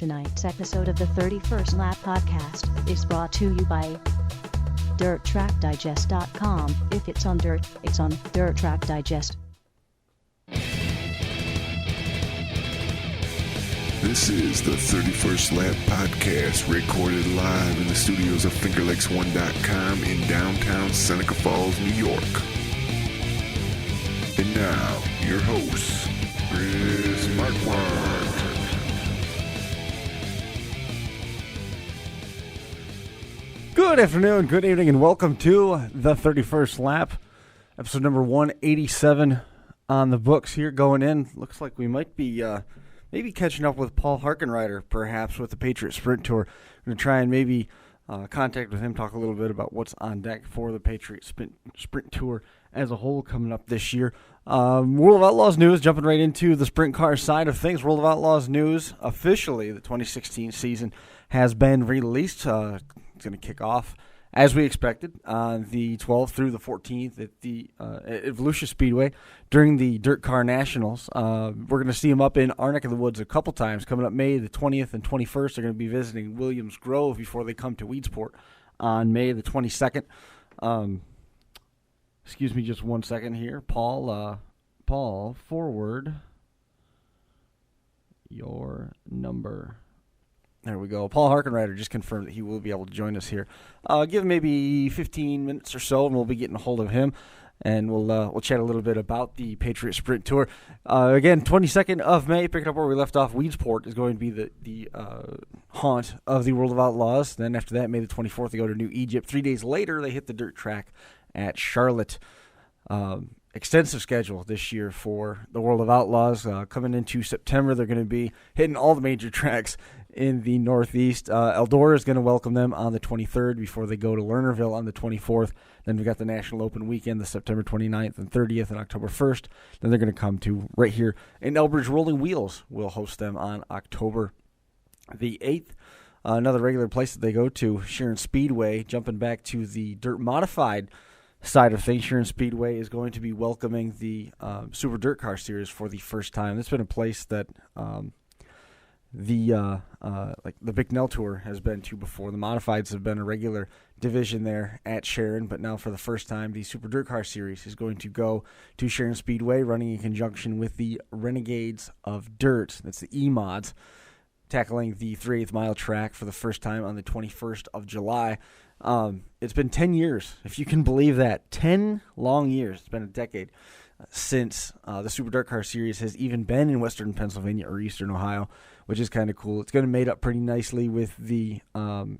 Tonight's episode of the 31st Lap Podcast is brought to you by DirtTrackDigest.com. If it's on dirt, it's on Dirt Track Digest. This is the 31st Lap Podcast, recorded live in the studios of FingerLakes1.com in downtown Seneca Falls, New York. And now, your hosts, Chris Marquardt. Good afternoon, good evening, and welcome to the 31st Lap, episode number 187 on the books here going in. Looks like we might be maybe catching up with Paul Harkenrider, perhaps, with the Patriot Sprint Tour. We're going to try and maybe contact with him, talk a little bit about what's on deck for the Patriot Sprint Tour as a whole coming up this year. World of Outlaws news, jumping right into the sprint car side of things. World of Outlaws news, officially, the 2016 season has been released. It's going to kick off, as we expected, on the 12th through the 14th at the at Volusia Speedway during the Dirt Car Nationals. We're going to see them up in our neck of the woods a couple times. Coming up May the 20th and 21st, they're going to be visiting Williams Grove before they come to Weedsport on May the 22nd. Excuse me just one second here. Paul, forward your number. There we go. Paul Harkenrider just confirmed that he will be able to join us here. Give him maybe 15 minutes or so, and we'll be getting a hold of him, and we'll chat a little bit about the Patriot Sprint Tour. Again, 22nd of May, picking up where we left off, Weedsport is going to be the haunt of the World of Outlaws. Then after that, May the 24th, they go to New Egypt. 3 days later, they hit the dirt track at Charlotte. Extensive schedule this year for the World of Outlaws. Coming into September, they're going to be hitting all the major tracks in the Northeast. Eldora is going to welcome them on the 23rd before they go to Lernerville on the 24th. Then we've got the National Open weekend, the September 29th and 30th and October 1st. Then they're going to come to right here in Elbridge. Rolling Wheels will host them on October the 8th. Another regular place that they go to, Sharon Speedway. Jumping back to the dirt modified side of things, Sharon Speedway is going to be welcoming the Super Dirt Car Series for the first time. This has been a place that the Bicknell Tour has been to before. The Modifieds have been a regular division there at Sharon, but now for the first time, the Super Dirt Car Series is going to go to Sharon Speedway, running in conjunction with the Renegades of Dirt. That's the E-Mods, tackling the 3/8 mile track for the first time on the 21st of July. It's been 10 years, if you can believe that. 10 long years. It's been a decade since the Super Dirt Car Series has even been in Western Pennsylvania or Eastern Ohio, which is kind of cool. It's going to made up pretty nicely with the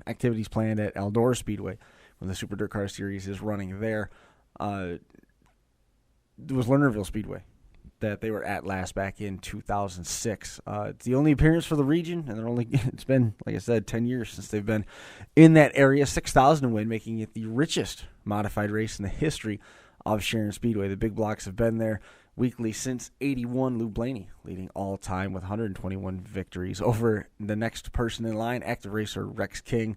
activities planned at Eldora Speedway when the Super Dirt Car Series is running there. It was Lernerville Speedway that they were at last back in 2006. It's the only appearance for the region, and it's been, like I said, 10 years since they've been in that area. 6,000 win, making it the richest modified race in the history of Sharon Speedway. The big blocks have been there weekly since 81. Lou Blaney leading all time with 121 victories over the next person in line, active racer Rex King,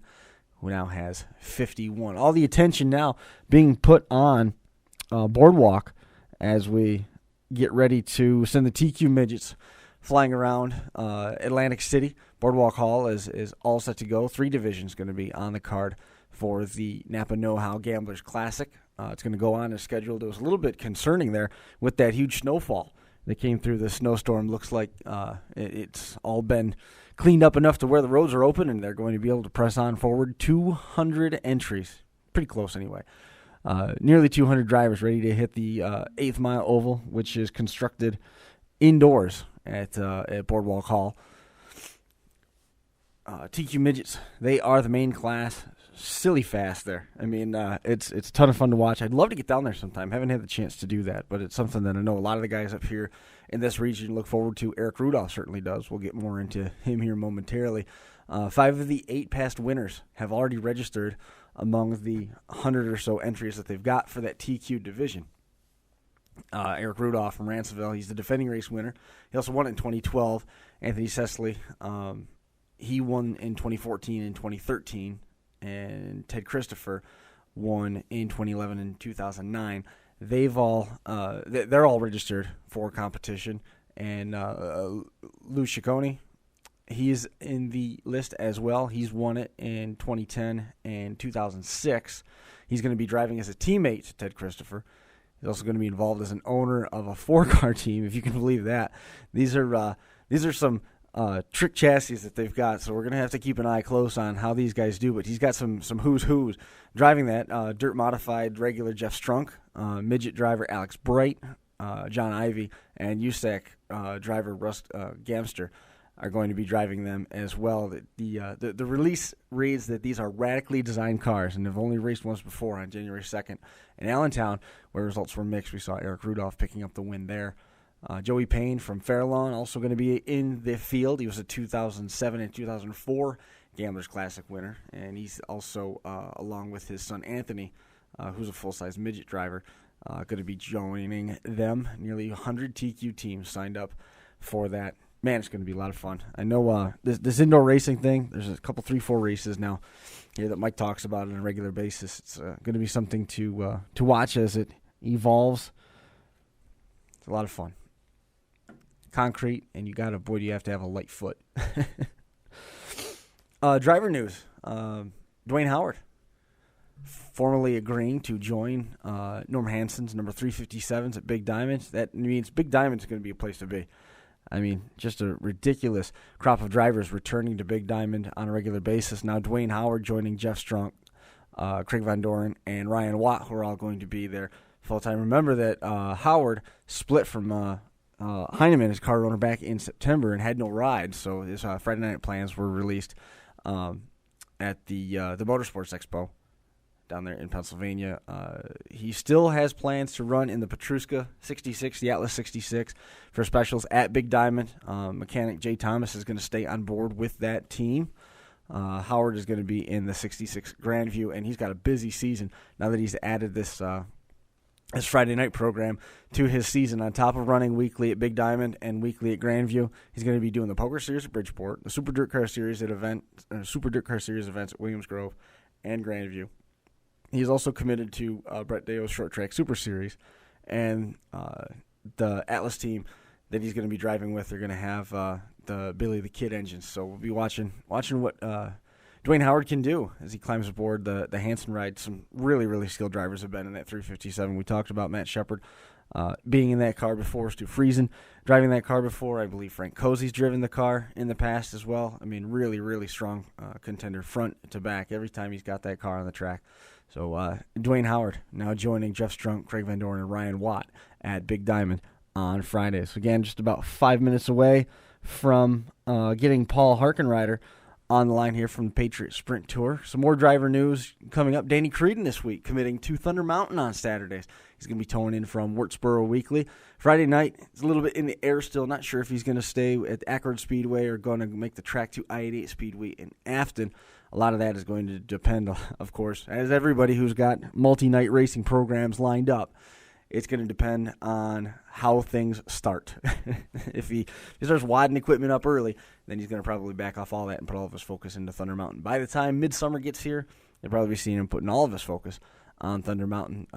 who now has 51. All the attention now being put on Boardwalk as we get ready to send the TQ midgets flying around Atlantic City. Boardwalk Hall is all set to go. 3 divisions going to be on the card for the Napa Know-How Gamblers Classic. It's going to go on as scheduled. It was a little bit concerning there with that huge snowfall that came through the snowstorm. Looks like it's all been cleaned up enough to where the roads are open, and they're going to be able to press on forward. 200 entries. Pretty close anyway. Nearly 200 drivers ready to hit the 8th Mile Oval, which is constructed indoors at Boardwalk Hall. TQ Midgets, they are the main class. Silly fast there. I mean, it's a ton of fun to watch. I'd love to get down there sometime. Haven't had the chance to do that, but it's something that I know a lot of the guys up here in this region look forward to. Eric Rudolph certainly does. We'll get more into him here momentarily. 5 of the 8 past winners have already registered among the 100 or so entries that they've got for that TQ division. Eric Rudolph from Ransomville, he's the defending race winner. He also won in 2012. Anthony Cecily, he won in 2014 and 2013. And Ted Christopher won in 2011 and 2009. They're all registered for competition. And Lou Ciccone, He's in the list as well. He's won it in 2010 and 2006. He's going to be driving as a teammate to Ted Christopher. He's also going to be involved as an owner of a 4-car team, if you can believe that. These are some trick chassis that they've got, so we're going to have to keep an eye close on how these guys do. But he's got some who's driving that. Dirt modified regular Jeff Strunk, midget driver Alex Bright, John Ivey, and USAC driver Russ Gamster are going to be driving them as well. The release reads that these are radically designed cars and have only raced once before on January 2nd in Allentown, where results were mixed. We saw Eric Rudolph picking up the win there. Joey Payne from Fairlawn also going to be in the field. He was a 2007 and 2004 Gamblers Classic winner, and he's also, along with his son Anthony, who's a full-size midget driver, going to be joining them. Nearly 100 TQ teams signed up for that. Man, it's going to be a lot of fun. I know this indoor racing thing, there's a couple, 3-4 races now here that Mike talks about on a regular basis. It's going to be something to watch as it evolves. It's a lot of fun. Concrete, and you have to have a light foot. Driver news. Dwayne Howard formally agreeing to join Norm Hanson's number 357s at Big Diamond. That means Big Diamond's going to be a place to be. I mean, just a ridiculous crop of drivers returning to Big Diamond on a regular basis. Now Dwayne Howard joining Jeff Strunk, Craig Van Doren, and Ryan Watt, who are all going to be there full-time. Remember that Howard split from Heineman, his car owner, back in September and had no ride, so his Friday night plans were released at the Motorsports Expo down there in Pennsylvania. He still has plans to run in the Petruska 66, the Atlas 66, for specials at Big Diamond. Mechanic Jay Thomas is going to stay on board with that team. Howard is going to be in the 66 Grandview, and he's got a busy season now that he's added this Friday night program to his season. On top of running weekly at Big Diamond and weekly at Grandview, he's going to be doing the Poker Series at Bridgeport, the Super Dirt Car Series events at Williams Grove and Grandview. He's also committed to Brett Deo's Short Track Super Series, and the Atlas team that he's going to be driving with are going to have the Billy the Kid engines. So we'll be watching what Dwayne Howard can do as he climbs aboard the Hanson ride. Some really, really skilled drivers have been in that 357. We talked about Matt Shepard being in that car before, Stu Friesen driving that car before. I believe Frank Cozy's driven the car in the past as well. I mean, really, really strong contender front to back every time he's got that car on the track. So Dwayne Howard now joining Jeff Strunk, Craig Van Doren, and Ryan Watt at Big Diamond on Fridays. So again, just about 5 minutes away from getting Paul Harkenrider on the line here from the Patriot Sprint Tour. Some more driver news coming up. Danny Creedon this week committing to Thunder Mountain on Saturdays. He's going to be towing in from Wurtsboro Weekly. Friday night, it's a little bit in the air still. Not sure if he's going to stay at Accord Speedway or going to make the track to I-88 Speedway in Afton. A lot of that is going to depend, of course, as everybody who's got multi-night racing programs lined up, it's going to depend on how things start. If he starts wadding equipment up early, then he's going to probably back off all that and put all of his focus into Thunder Mountain. By the time midsummer gets here, you'll probably be seeing him putting all of his focus on Thunder Mountain.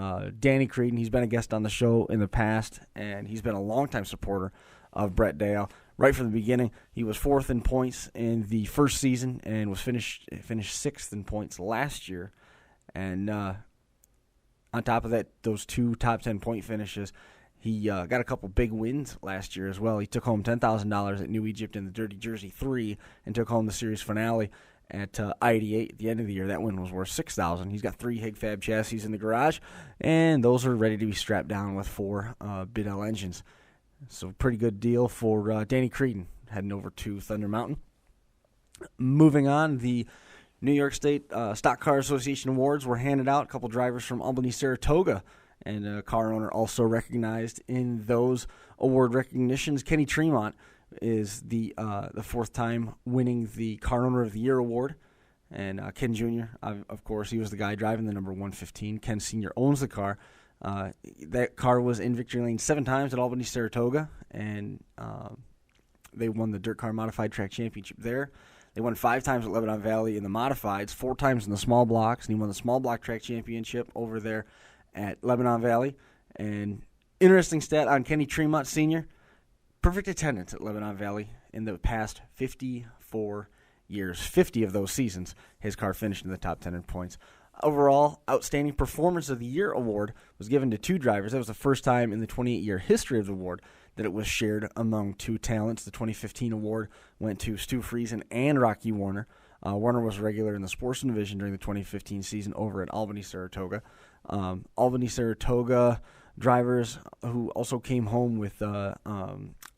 Danny Creedon, he's been a guest on the show in the past, and he's been a longtime supporter of Brett Dale. Right from the beginning, he was 4th in points in the first season and was finished 6th in points last year. And on top of that, those 2 top 10 point finishes, he got a couple big wins last year as well. He took home $10,000 at New Egypt in the Dirty Jersey 3 and took home the series finale at I-88 at the end of the year. That win was worth $6,000. He's got 3 Higfab chassis in the garage, and those are ready to be strapped down with 4 Bidell engines. So pretty good deal for Danny Creedon heading over to Thunder Mountain. Moving on, the New York State Stock Car Association Awards were handed out. A couple drivers from Albany, Saratoga, and a car owner also recognized in those award recognitions. Kenny Tremont is the 4th time winning the Car Owner of the Year award. And Ken Jr., of course, he was the guy driving the number 115. Ken Sr. owns the car. That car was in victory lane 7 times at Albany, Saratoga, and they won the Dirt Car Modified Track Championship there. They won 5 times at Lebanon Valley in the Modifieds, 4 times in the Small Blocks, and he won the Small Block Track Championship over there at Lebanon Valley. And interesting stat on Kenny Tremont Sr., perfect attendance at Lebanon Valley in the past 54 4 years. 50 of those seasons, his car finished in the top 10 in points. Overall, Outstanding Performance of the Year award was given to 2 drivers. That was the first time in the 28-year history of the award that it was shared among 2 talents. The 2015 award went to Stu Friesen and Rocky Warner. Warner was a regular in the Sportsman division during the 2015 season over at Albany-Saratoga. Albany-Saratoga drivers who also came home with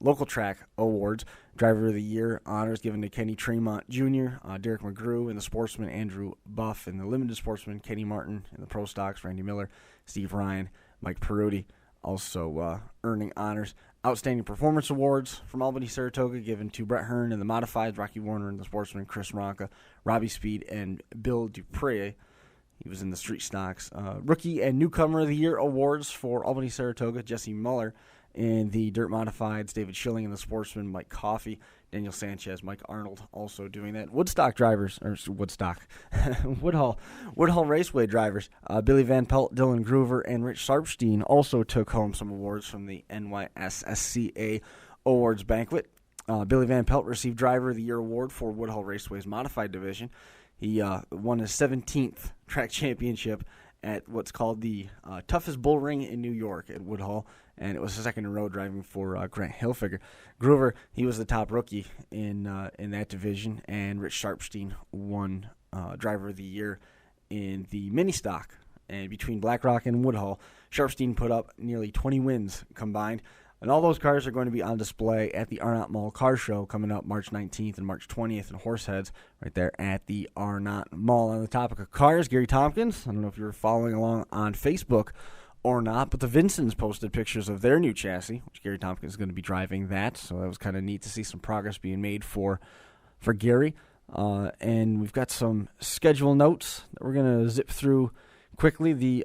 local track awards. Driver of the Year honors given to Kenny Tremont Jr., Derek McGrew in the Sportsman, Andrew Buff in the Limited Sportsman, Kenny Martin in the Pro Stocks, Randy Miller, Steve Ryan, Mike Peruti also earning honors. Outstanding Performance Awards from Albany-Saratoga given to Brett Hearn in the Modifieds, Rocky Warner in the Sportsman, Chris Ronca, Robbie Speed, and Bill Dupre. He was in the Street Stocks. Rookie and Newcomer of the Year awards for Albany-Saratoga, Jesse Muller in the Dirt Modifieds, David Schilling in the Sportsman, Mike Coffey, Daniel Sanchez, Mike Arnold also doing that. Woodstock drivers, or Woodstock, Woodhull Raceway drivers, Billy Van Pelt, Dylan Groover, and Rich Sarpstein also took home some awards from the NYSSCA Awards Banquet. Billy Van Pelt received Driver of the Year award for Woodhull Raceway's Modified Division. He won his 17th track championship at what's called the toughest bull ring in New York at Woodhull, and it was the second in a row driving for Grant Hilfiger. Groover, he was the top rookie in that division, and Rich Sharpstein won Driver of the Year in the mini stock. And between BlackRock and Woodhull, Sharpstein put up nearly 20 wins combined. And all those cars are going to be on display at the Arnott Mall Car Show coming up March 19th and March 20th in Horseheads right there at the Arnott Mall. On the topic of cars, Gary Tompkins, I don't know if you were following along on Facebook or not, but the Vincents posted pictures of their new chassis, which Gary Tompkins is going to be driving that. So that was kind of neat to see some progress being made for Gary. And we've got some schedule notes that we're going to zip through quickly. The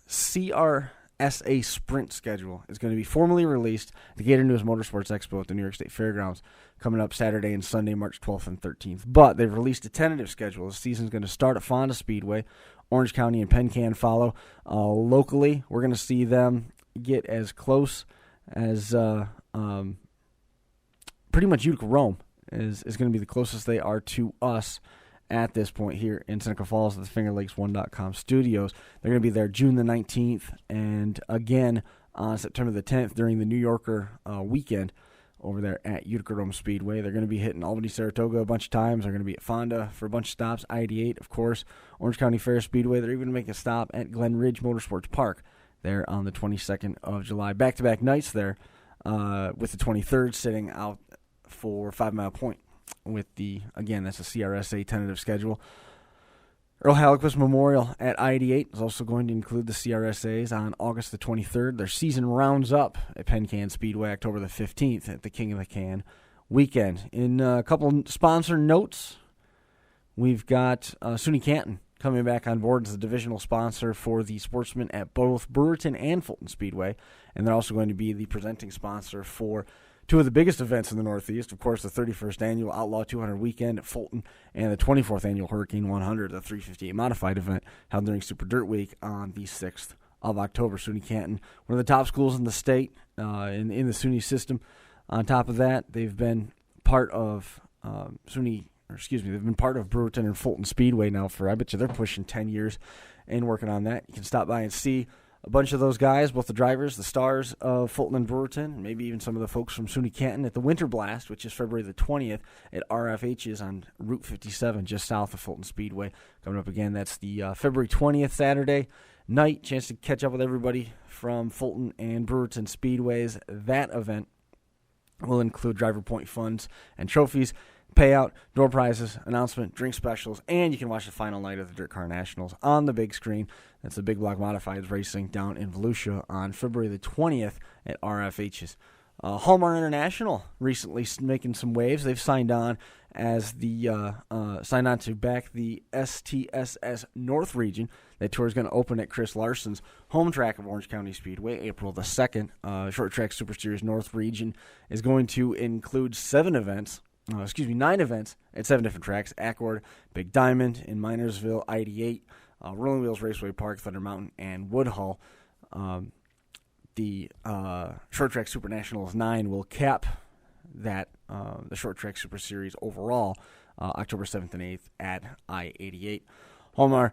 CRSA Sprint schedule is going to be formally released at the Gator News Motorsports Expo at the New York State Fairgrounds coming up Saturday and Sunday, March 12th and 13th. But they've released a tentative schedule. The season's going to start at Fonda Speedway. Orange County and Penn Can follow. Locally, we're going to see them get as close as pretty much Utica Rome is going to be the closest they are to us at this point here in Seneca Falls at the FingerLakes1.com studios. They're going to be there June the 19th and again on September the 10th during the New Yorker weekend over there at Utica Rome Speedway. They're going to be hitting Albany-Saratoga a bunch of times. They're going to be at Fonda for a bunch of stops, I-88, of course, Orange County Fair Speedway. They're even making a stop at Glen Ridge Motorsports Park there on the 22nd of July. Back-to-back nights there with the 23rd sitting out for 5 Mile Point with the, again, that's a CRSA tentative schedule. Earl Haliquist Memorial at I-88 is also going to include the CRSAs on August the 23rd. Their season rounds up at Penn Can Speedway October the 15th at the King of the Can weekend. In a couple sponsor notes, we've got SUNY Canton coming back on board as the divisional sponsor for the Sportsman at both Brewerton and Fulton Speedway, and they're also going to be the presenting sponsor for two of the biggest events in the Northeast, of course, the 31st Annual Outlaw 200 Weekend at Fulton and the 24th Annual Hurricane 100, the 358 Modified event held during Super Dirt Week on the 6th of October. SUNY Canton, one of the top schools in the state in the SUNY system. On top of that, they've been part of they've been part of Brewerton and Fulton Speedway now for, I bet you they're pushing 10 years and working on that. You can stop by and see a bunch of those guys, both the drivers, the stars of Fulton and Brewerton, maybe even some of the folks from SUNY Canton at the Winter Blast, which is February the 20th at RFH's on Route 57, just south of Fulton Speedway. Coming up again, that's the February 20th Saturday night. Chance to catch up with everybody from Fulton and Brewerton Speedways. That event will include driver point funds and trophies, payout, door prizes, announcement, drink specials, and you can watch the final night of the Dirt Car Nationals on the big screen. That's the Big Block Modifieds racing down in Volusia on February the 20th at RFH's. Hallmark International recently making some waves. They've signed on as the to back the STSS North region. That tour is going to open at Chris Larson's home track of Orange County Speedway, April the 2nd. Short Track Super Series North region is going to include 9 events at 7 different tracks: Accord, Big Diamond in Minersville, ID8, Rolling Wheels Raceway Park, Thunder Mountain, and Woodhull. The Short Track Super Nationals 9 will cap that the Short Track Super Series overall, October 7th and 8th at I-88. Halmar,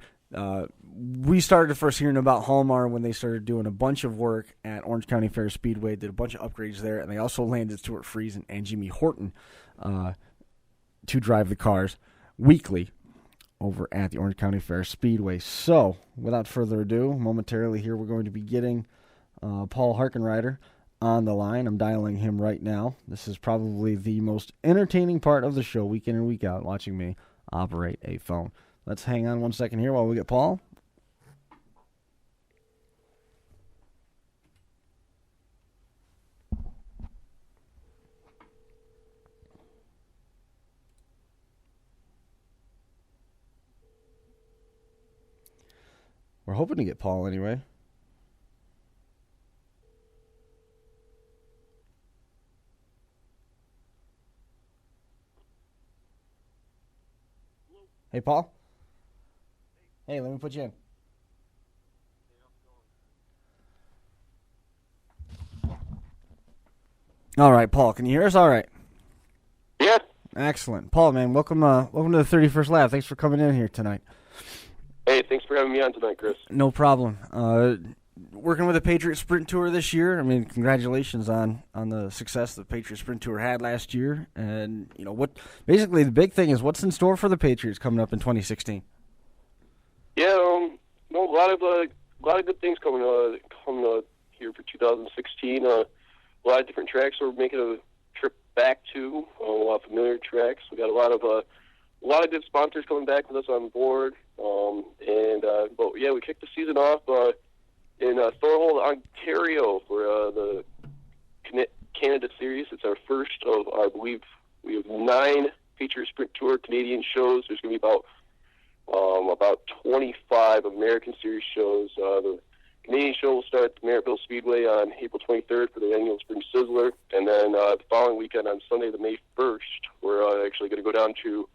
we started first hearing about Halmar when they started doing a bunch of work at Orange County Fair Speedway, did a bunch of upgrades there, and they also landed Stuart Friesen and Jimmy Horton to drive the cars weekly over at the Orange County Fair Speedway. So, without further ado, momentarily here we're going to be getting Paul Harkenrider on the line. I'm dialing him right now. This is probably the most entertaining part of the show, week in and week out, watching me operate a phone. Let's hang on 1 second here while we get Paul. We're hoping to get Paul anyway. Hey, Paul. Hey, let me put you in. All right, Paul, can you hear us all right? Yeah. Excellent. Paul, man, welcome to the 31st Lap. Thanks for coming in here tonight. Hey, thanks for having me on tonight, Chris. No problem. Working with the Patriot Sprint Tour this year. I mean, congratulations on the success the Patriot Sprint Tour had last year. And, you know, what basically the big thing is what's in store for the Patriots coming up in 2016? Yeah, a lot of good things coming here for 2016. A lot of different tracks we're making a trip back to. A lot of familiar tracks. We got a lot of good sponsors coming back with us on board. But yeah, we kicked the season off in Thorhold, Ontario, for the Canada Series. It's our first of, I believe, we have 9 Patriot Sprint Tour Canadian shows. There's going to be about 25 American Series shows. The Canadian show will start at the Merrittville Speedway on April 23rd for the annual Spring Sizzler, and then the following weekend on Sunday, the May 1st, we're actually going to go down to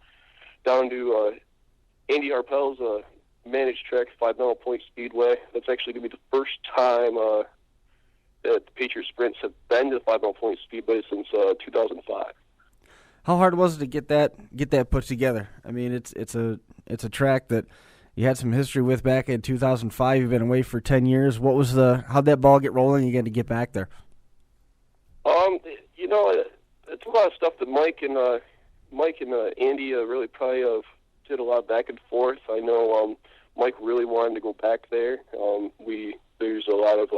Andy Harpel's managed track, 5 Mile Point Speedway. That's actually going to be the first time that the Patriot Sprints have been to 5 Mile Point Speedway since 2005. How hard was it to get that put together? I mean, it's a track that you had some history with back in 2005. You've been away for 10 years. How'd that ball get rolling? You got to get back there. You know, it's a lot of stuff that Mike and Andy really probably did a lot of back and forth. I know Mike really wanted to go back there. There's a lot of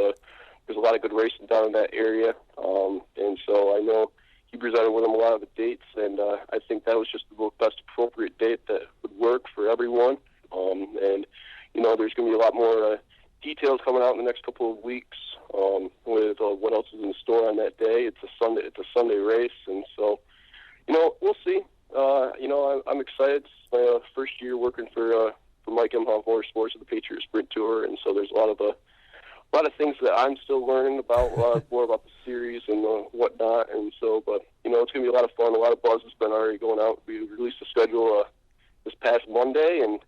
good racing down in that area, and so I know he presented with them a lot of the dates, and I think that was just the best appropriate date that would work for everyone. And you know, there's going to be a lot more details coming out in the next couple of weeks with what else is in store on that day. It's a Sunday race, and so you know, we'll see. You know, I'm excited. It's my first year working for Mike Imhoff Motorsports at the Patriot Sprint Tour, and so there's a lot of things that I'm still learning about, more about the series and whatnot. And so, but you know, it's going to be a lot of fun. A lot of buzz has been already going out. We released the schedule this past Monday, and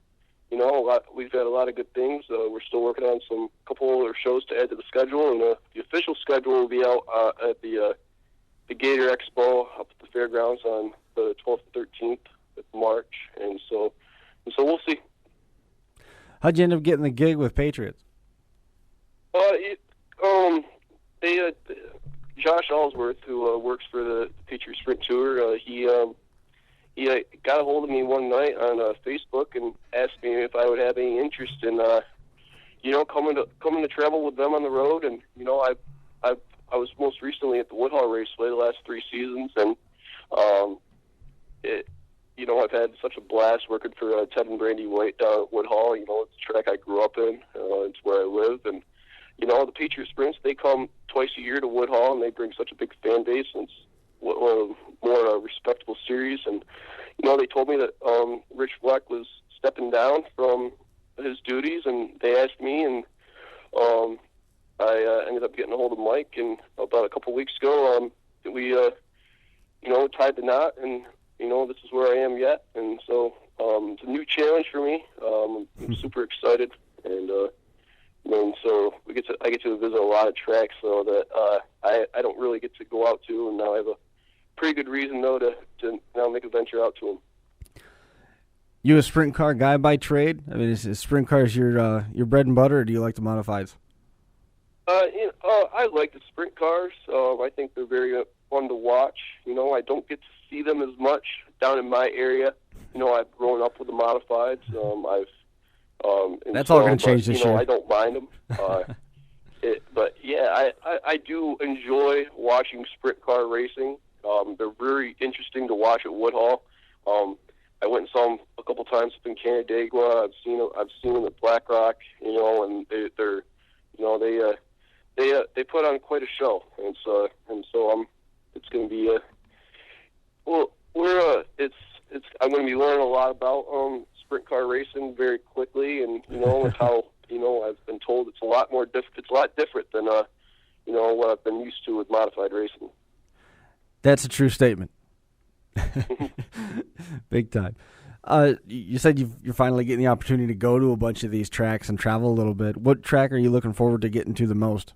you know, we've had a lot of good things. We're still working on couple other shows to add to the schedule, and the official schedule will be out at the Gator Expo up at the fairgrounds on the 12th and 13th of March, and so we'll see. How'd you end up getting the gig with Patriots? Josh Allsworth, who works for the Patriot Sprint Tour, he got a hold of me one night on Facebook and asked me if I would have any interest in, you know, coming to travel with them on the road. And you know, I was most recently at the Woodhall Raceway the last 3 seasons, and you know, I've had such a blast working for Ted and Brandy White down at Woodhall. You know, it's a track I grew up in. It's where I live, and you know, the Patriot Sprints, they come twice a year to Woodhall, and they bring such a big fan base, and it's more respectable series. And you know, they told me that Rich Fleck was stepping down from his duties, and they asked me, and I ended up getting a hold of Mike, and about a couple weeks ago, we you know, tied the knot, and you know, this is where I am yet. And so it's a new challenge for me. I'm super excited, and so I get to visit a lot of tracks, so that I don't really get to go out to, and now I have a pretty good reason though to now make a venture out to them. You a sprint car guy by trade? I mean, is sprint cars your bread and butter, or do you like the modifieds? I like the sprint cars. I think they're very fun to watch. I don't get to see them as much down in my area. I've grown up with the modifieds. That's all going to change this year. I don't mind them. But yeah, I do enjoy watching sprint car racing. They're very interesting to watch at Woodhall. I went and saw them a couple times up in Canandaigua. I've seen them at Black Rock. And they put on quite a show, and so it's going to be I'm going to be learning a lot about sprint car racing very quickly, and how I've been told it's a lot different than what I've been used to with modified racing. That's a true statement. Big time. You said you're finally getting the opportunity to go to a bunch of these tracks and travel a little bit. What track are you looking forward to getting to the most?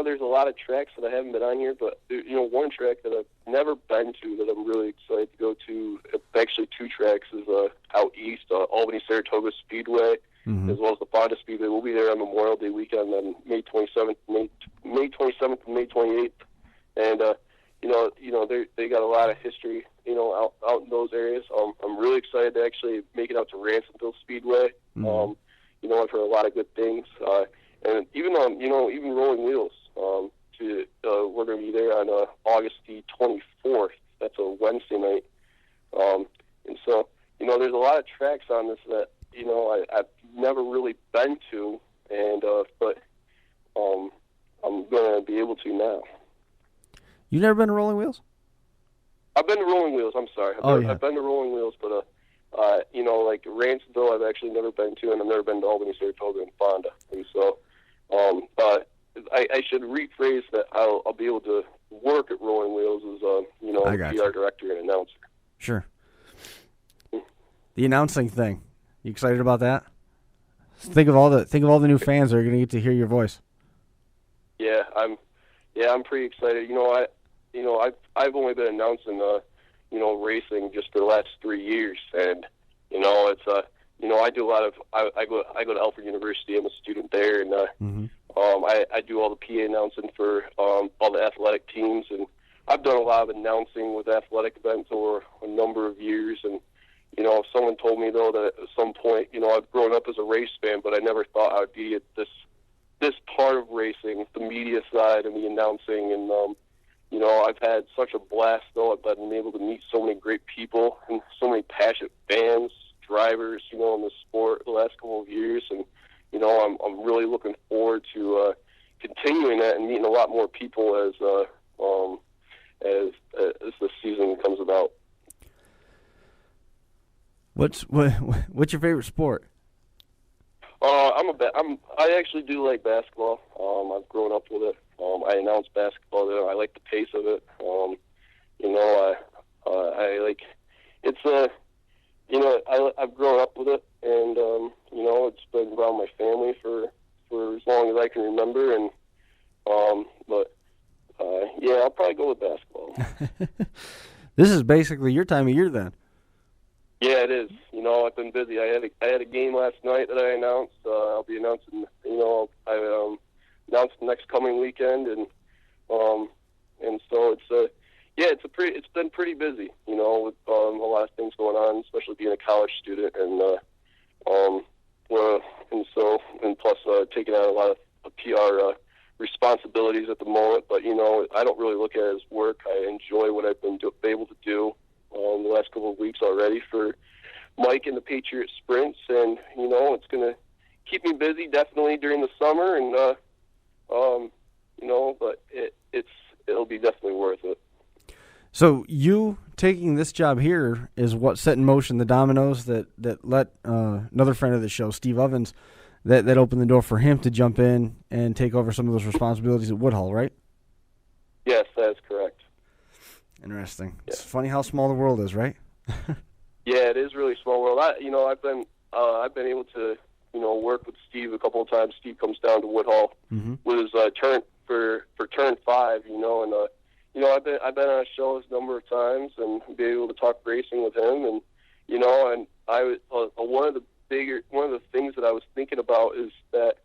There's a lot of tracks that I haven't been on here, but one track that I've never been to that I'm really excited to go to, actually two tracks, is out east, Albany-Saratoga Speedway, as well as the Fonda Speedway. We'll be there on Memorial Day weekend on May 27th and May 28th. And, they got a lot of history, out in those areas. I'm really excited to actually make it out to Ransomville Speedway. I've heard a lot of good things. And even Rolling Wheels, we're going to be there on August the 24th. That's a Wednesday night. And so, there's a lot of tracks on this that, I've never really been to, and but I'm going to be able to now. You've never been to Rolling Wheels? I've been to Rolling Wheels, I'm sorry. I've been to Rolling Wheels, but, like Ransomville I've actually never been to, and I've never been to Albany, Saratoga, and Fonda. And so, I should rephrase that I'll be able to work at Rolling Wheels as, PR director and announcer. Sure. The announcing thing. You excited about that? Think of all the new fans that are going to get to hear your voice. Yeah, I'm pretty excited. I've only been announcing, racing just for the last 3 years, and it's I do a lot of I go to Alfred University. I'm a student there, and I do all the PA announcing for all the athletic teams, and I've done a lot of announcing with athletic events over a number of years. And if someone told me though that at some point, I've grown up as a race fan, but I never thought I would be at this part of racing, the media side and the announcing, and I've had such a blast though. I've been able to meet so many great people and so many passionate fans, drivers, in the sport the last couple of years, and I'm really looking forward to continuing that and meeting a lot more people as the season comes about. What's your favorite sport? I actually do like basketball. I've grown up with it. I announce basketball there. I like the pace of it. I like it's I've grown up with it, and it's been around my family for as long as I can remember, and I'll probably go with basketball. This is basically your time of year then. Yeah, it is. I've been busy. I had a game last night that I announced. I'll be announcing. I announced the next coming weekend, and so it's been pretty busy. With a lot of things going on, especially being a college student, and plus taking on a lot of PR responsibilities at the moment. But I don't really look at it as work. I enjoy what I've been able to do the last couple of weeks already for Mike and the Patriot Sprints, and it's going to keep me busy definitely during the summer, and but it'll be definitely worth it. So you taking this job here is what set in motion the dominoes that let another friend of the show, Steve Ovens, that opened the door for him to jump in and take over some of those responsibilities at Woodhull, right? Yes, that is correct. Interesting. Yeah. It's funny how small the world is, right? Yeah, it is really small world. I've been able to work with Steve a couple of times. Steve comes down to Woodhull with his turn for turn 5, and I've been on shows a number of times and be able to talk racing with him, and and I was one of the things that I was thinking about is that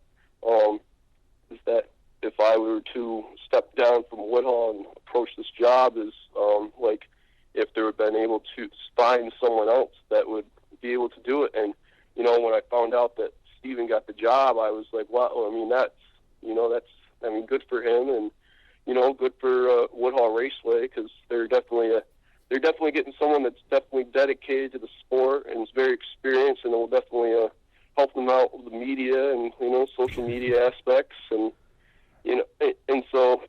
if I were to step down from Woodhull and approach this job, is like if there had been able to find someone else that would be able to do it. And when I found out that Steven got the job, I was like, wow. I mean, that's good for him, and good for Woodhull Raceway, because they're definitely getting someone that's definitely dedicated to the sport and is very experienced, and it will definitely help them out with the media and social media aspects, and and so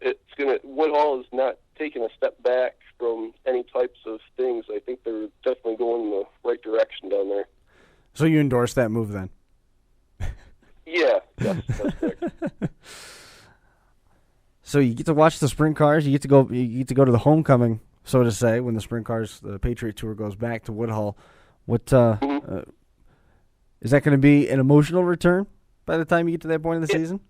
Woodhull is not taking a step back from any types of things. I think they're definitely going in the right direction down there. So you endorse that move then? Yeah, that's correct. So you get to watch the sprint cars. You get to go to the homecoming, so to say, when the Patriot Tour goes back to Woodhull. What is that going to be an emotional return by the time you get to that point of the season?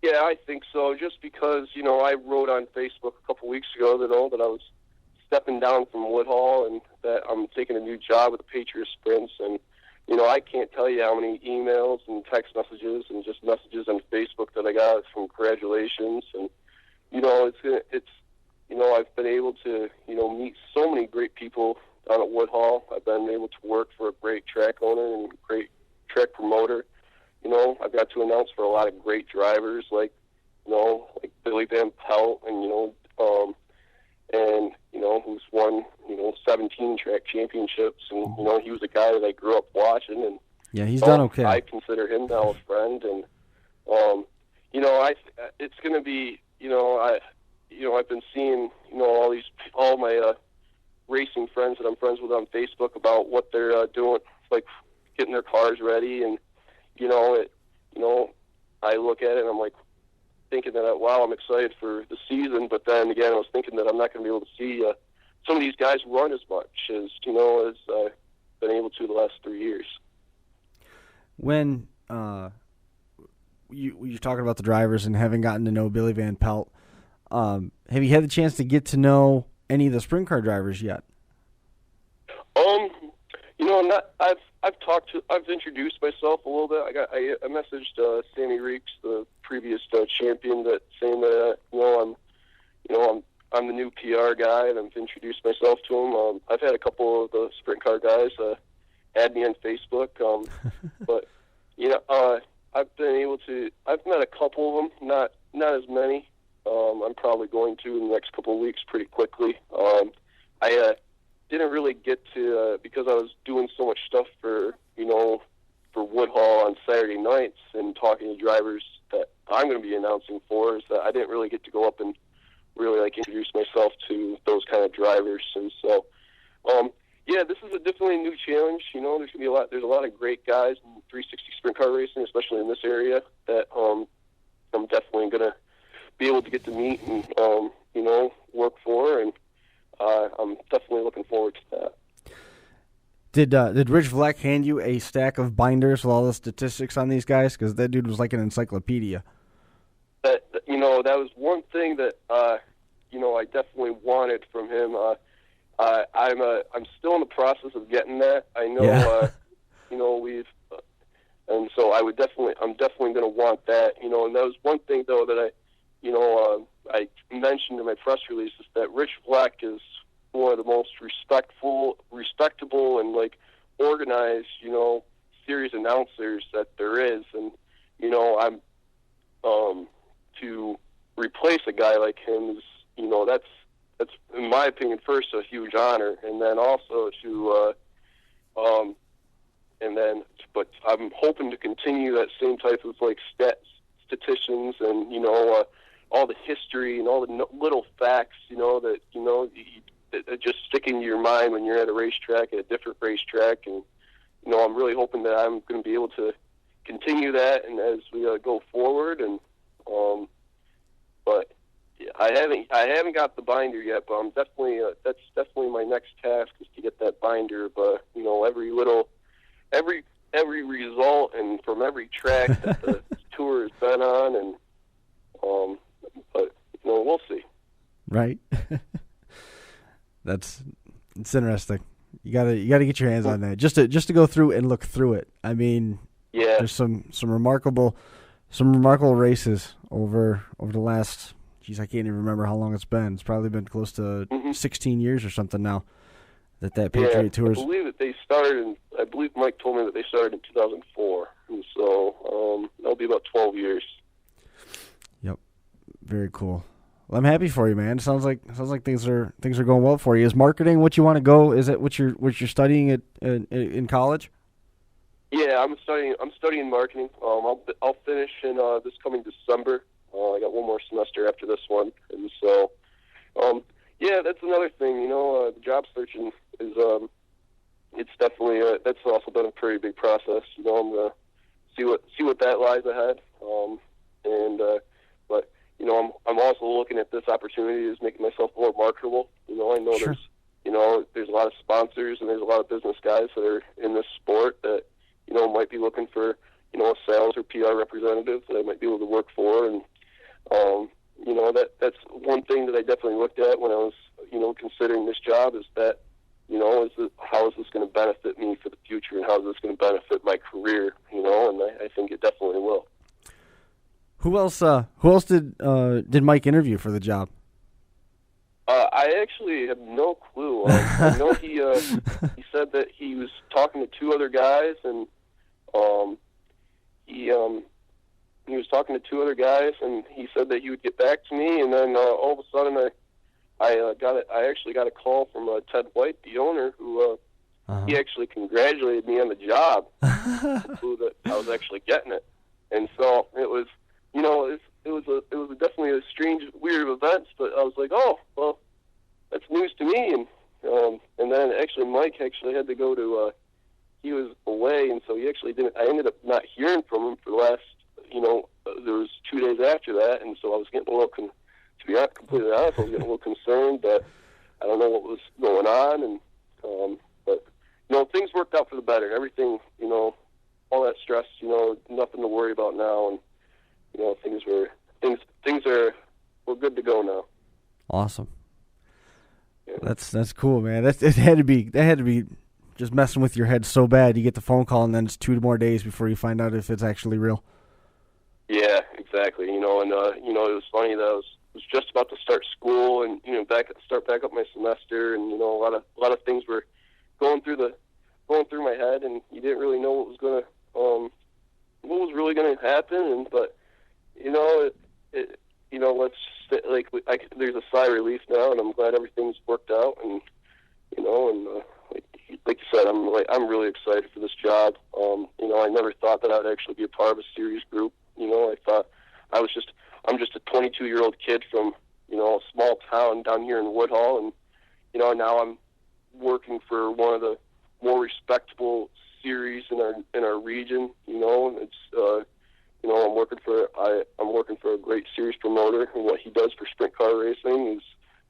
Yeah, I think so. Just because I wrote on Facebook a couple weeks ago that I was stepping down from Woodhull and that I'm taking a new job with the Patriot Sprints, and I can't tell you how many emails and text messages and just messages on Facebook that I got from congratulations, and I've been able to meet so many great people down at Woodhull. I've been able to work for a great track owner and great track promoter. I've got to announce for a lot of great drivers like Billy Van Pelt and who's won 17 track championships, and he was a guy that I grew up watching, and yeah, he's done okay. I consider him now a friend, and it's going to be I've been seeing all my racing friends that I'm friends with on Facebook about what they're doing, like getting their cars ready, and I look at it and I'm like thinking that wow, I'm excited for the season, but then again I was thinking that I'm not going to be able to see some of these guys run as much as as I've been able to the last 3 years. When you're talking about the drivers and having gotten to know Billy Van Pelt, have you had the chance to get to know any of the sprint car drivers yet? I've introduced myself a little bit. I messaged Sammy Reeks, the previous champion, that saying that I'm the new PR guy, and I've introduced myself to him. I've had a couple of the sprint car guys add me on Facebook, but I've met a couple of them, not as many. I'm probably going to in the next couple of weeks pretty quickly. I didn't really get to because I was doing so much stuff for Woodhull on Saturday nights and talking to drivers that I'm going to be announcing for, is that I didn't really get to go up and really introduce myself to those kind of drivers. And so this is definitely a new challenge. There's going to be there's a lot of great guys in 360 sprint car racing, especially in this area, that I'm definitely going to be able to get to meet and work for, and I'm definitely looking forward to that. Did Rich Vleck hand you a stack of binders with all the statistics on these guys? Because that dude was like an encyclopedia. That was one thing that I definitely wanted from him. I'm still in the process of getting that. I know. Yeah. And so I'm definitely going to want that. And that was one thing though that I mentioned in my press release, is that Rich Vleck is one of the most respectable and organized, series announcers that there is, and I'm to replace a guy like him is that's in my opinion first a huge honor, and then also but I'm hoping to continue that same type of statisticians and all the history and all the little facts that just stick in your mind when you're at a racetrack, at a different racetrack, and I'm really hoping that I'm going to be able to continue that, and as we go forward, and but I haven't got the binder yet, but I'm definitely that's definitely my next task, is to get that binder. But every result and from every track that the tour has been on, and but we'll see. Right. It's interesting. You gotta get your hands on that just to go through and look through it. I mean, Yeah. there's some remarkable races over the last. Geez, I can't even remember how long it's been. It's probably been close to 16 years or something now. That Patriot Tours. I believe that they started. I believe Mike told me that they started in 2004, and so that'll be about 12 years. Yep. Very cool. Well, I'm happy for you, man. It sounds like things are going well for you. Is marketing what you want to go? Is it what you're studying in college? Yeah, I'm studying marketing. I'll finish in this coming December. I got one more semester after this one, and so yeah, that's another thing. You know, the job searching is it's definitely that's also been a pretty big process. You know, I'm gonna see what that lies ahead. But you know, I'm also looking at this opportunity as making myself more marketable. You know, I know Sure. there's a lot of sponsors and there's a lot of business guys that are in this sport that, you know, might be looking for, you know, a sales or PR representative that I might be able to work for. And, you know, that's one thing that I definitely looked at when I was, you know, considering this job is that, you know, how is this going to benefit me for the future and how is this going to benefit my career, you know, and I think it definitely will. Who else did Mike interview for the job? I actually have no clue. I know he said that he was talking to two other guys, and he was talking to two other guys, and he said that he would get back to me. And then all of a sudden, I actually got a call from Ted White, the owner, who he actually congratulated me on the job, that I was actually getting it. And so it was, you know, it was definitely a strange, weird event. But I was like, oh, well, that's news to me. And then actually Mike actually had to go to he was away, and so he actually didn't. I ended up not hearing from him for the last, you know, there was 2 days after that, and so I was getting a little, to be completely honest, I was getting a little concerned that I don't know what was going on, and but you know, things worked out for the better. Everything, you know, all that stress, you know, nothing to worry about now, and you know, we're good to go now. Awesome. Yeah. That's cool, man. That had to be just messing with your head so bad. You get the phone call and then it's 2 more days before you find out if it's actually real. Yeah, exactly. You know, and you know, it was funny that I was just about to start school and, you know, start back up my semester, and you know, a lot of things were going through my head, and you didn't really know what was really going to happen. But you know, it you know, let's there's a sigh of relief now, and I'm glad everything's worked out. And you know, and like you said, I'm really excited for this job. You know, I never thought that I would actually be a part of a series group. You know, I thought I'm just a 22-year-old kid from, you know, a small town down here in Woodhull, and you know, now I'm working for one of the more respectable series in our region. You know, and it's you know, I'm working for a great series promoter, and what he does for sprint car racing is,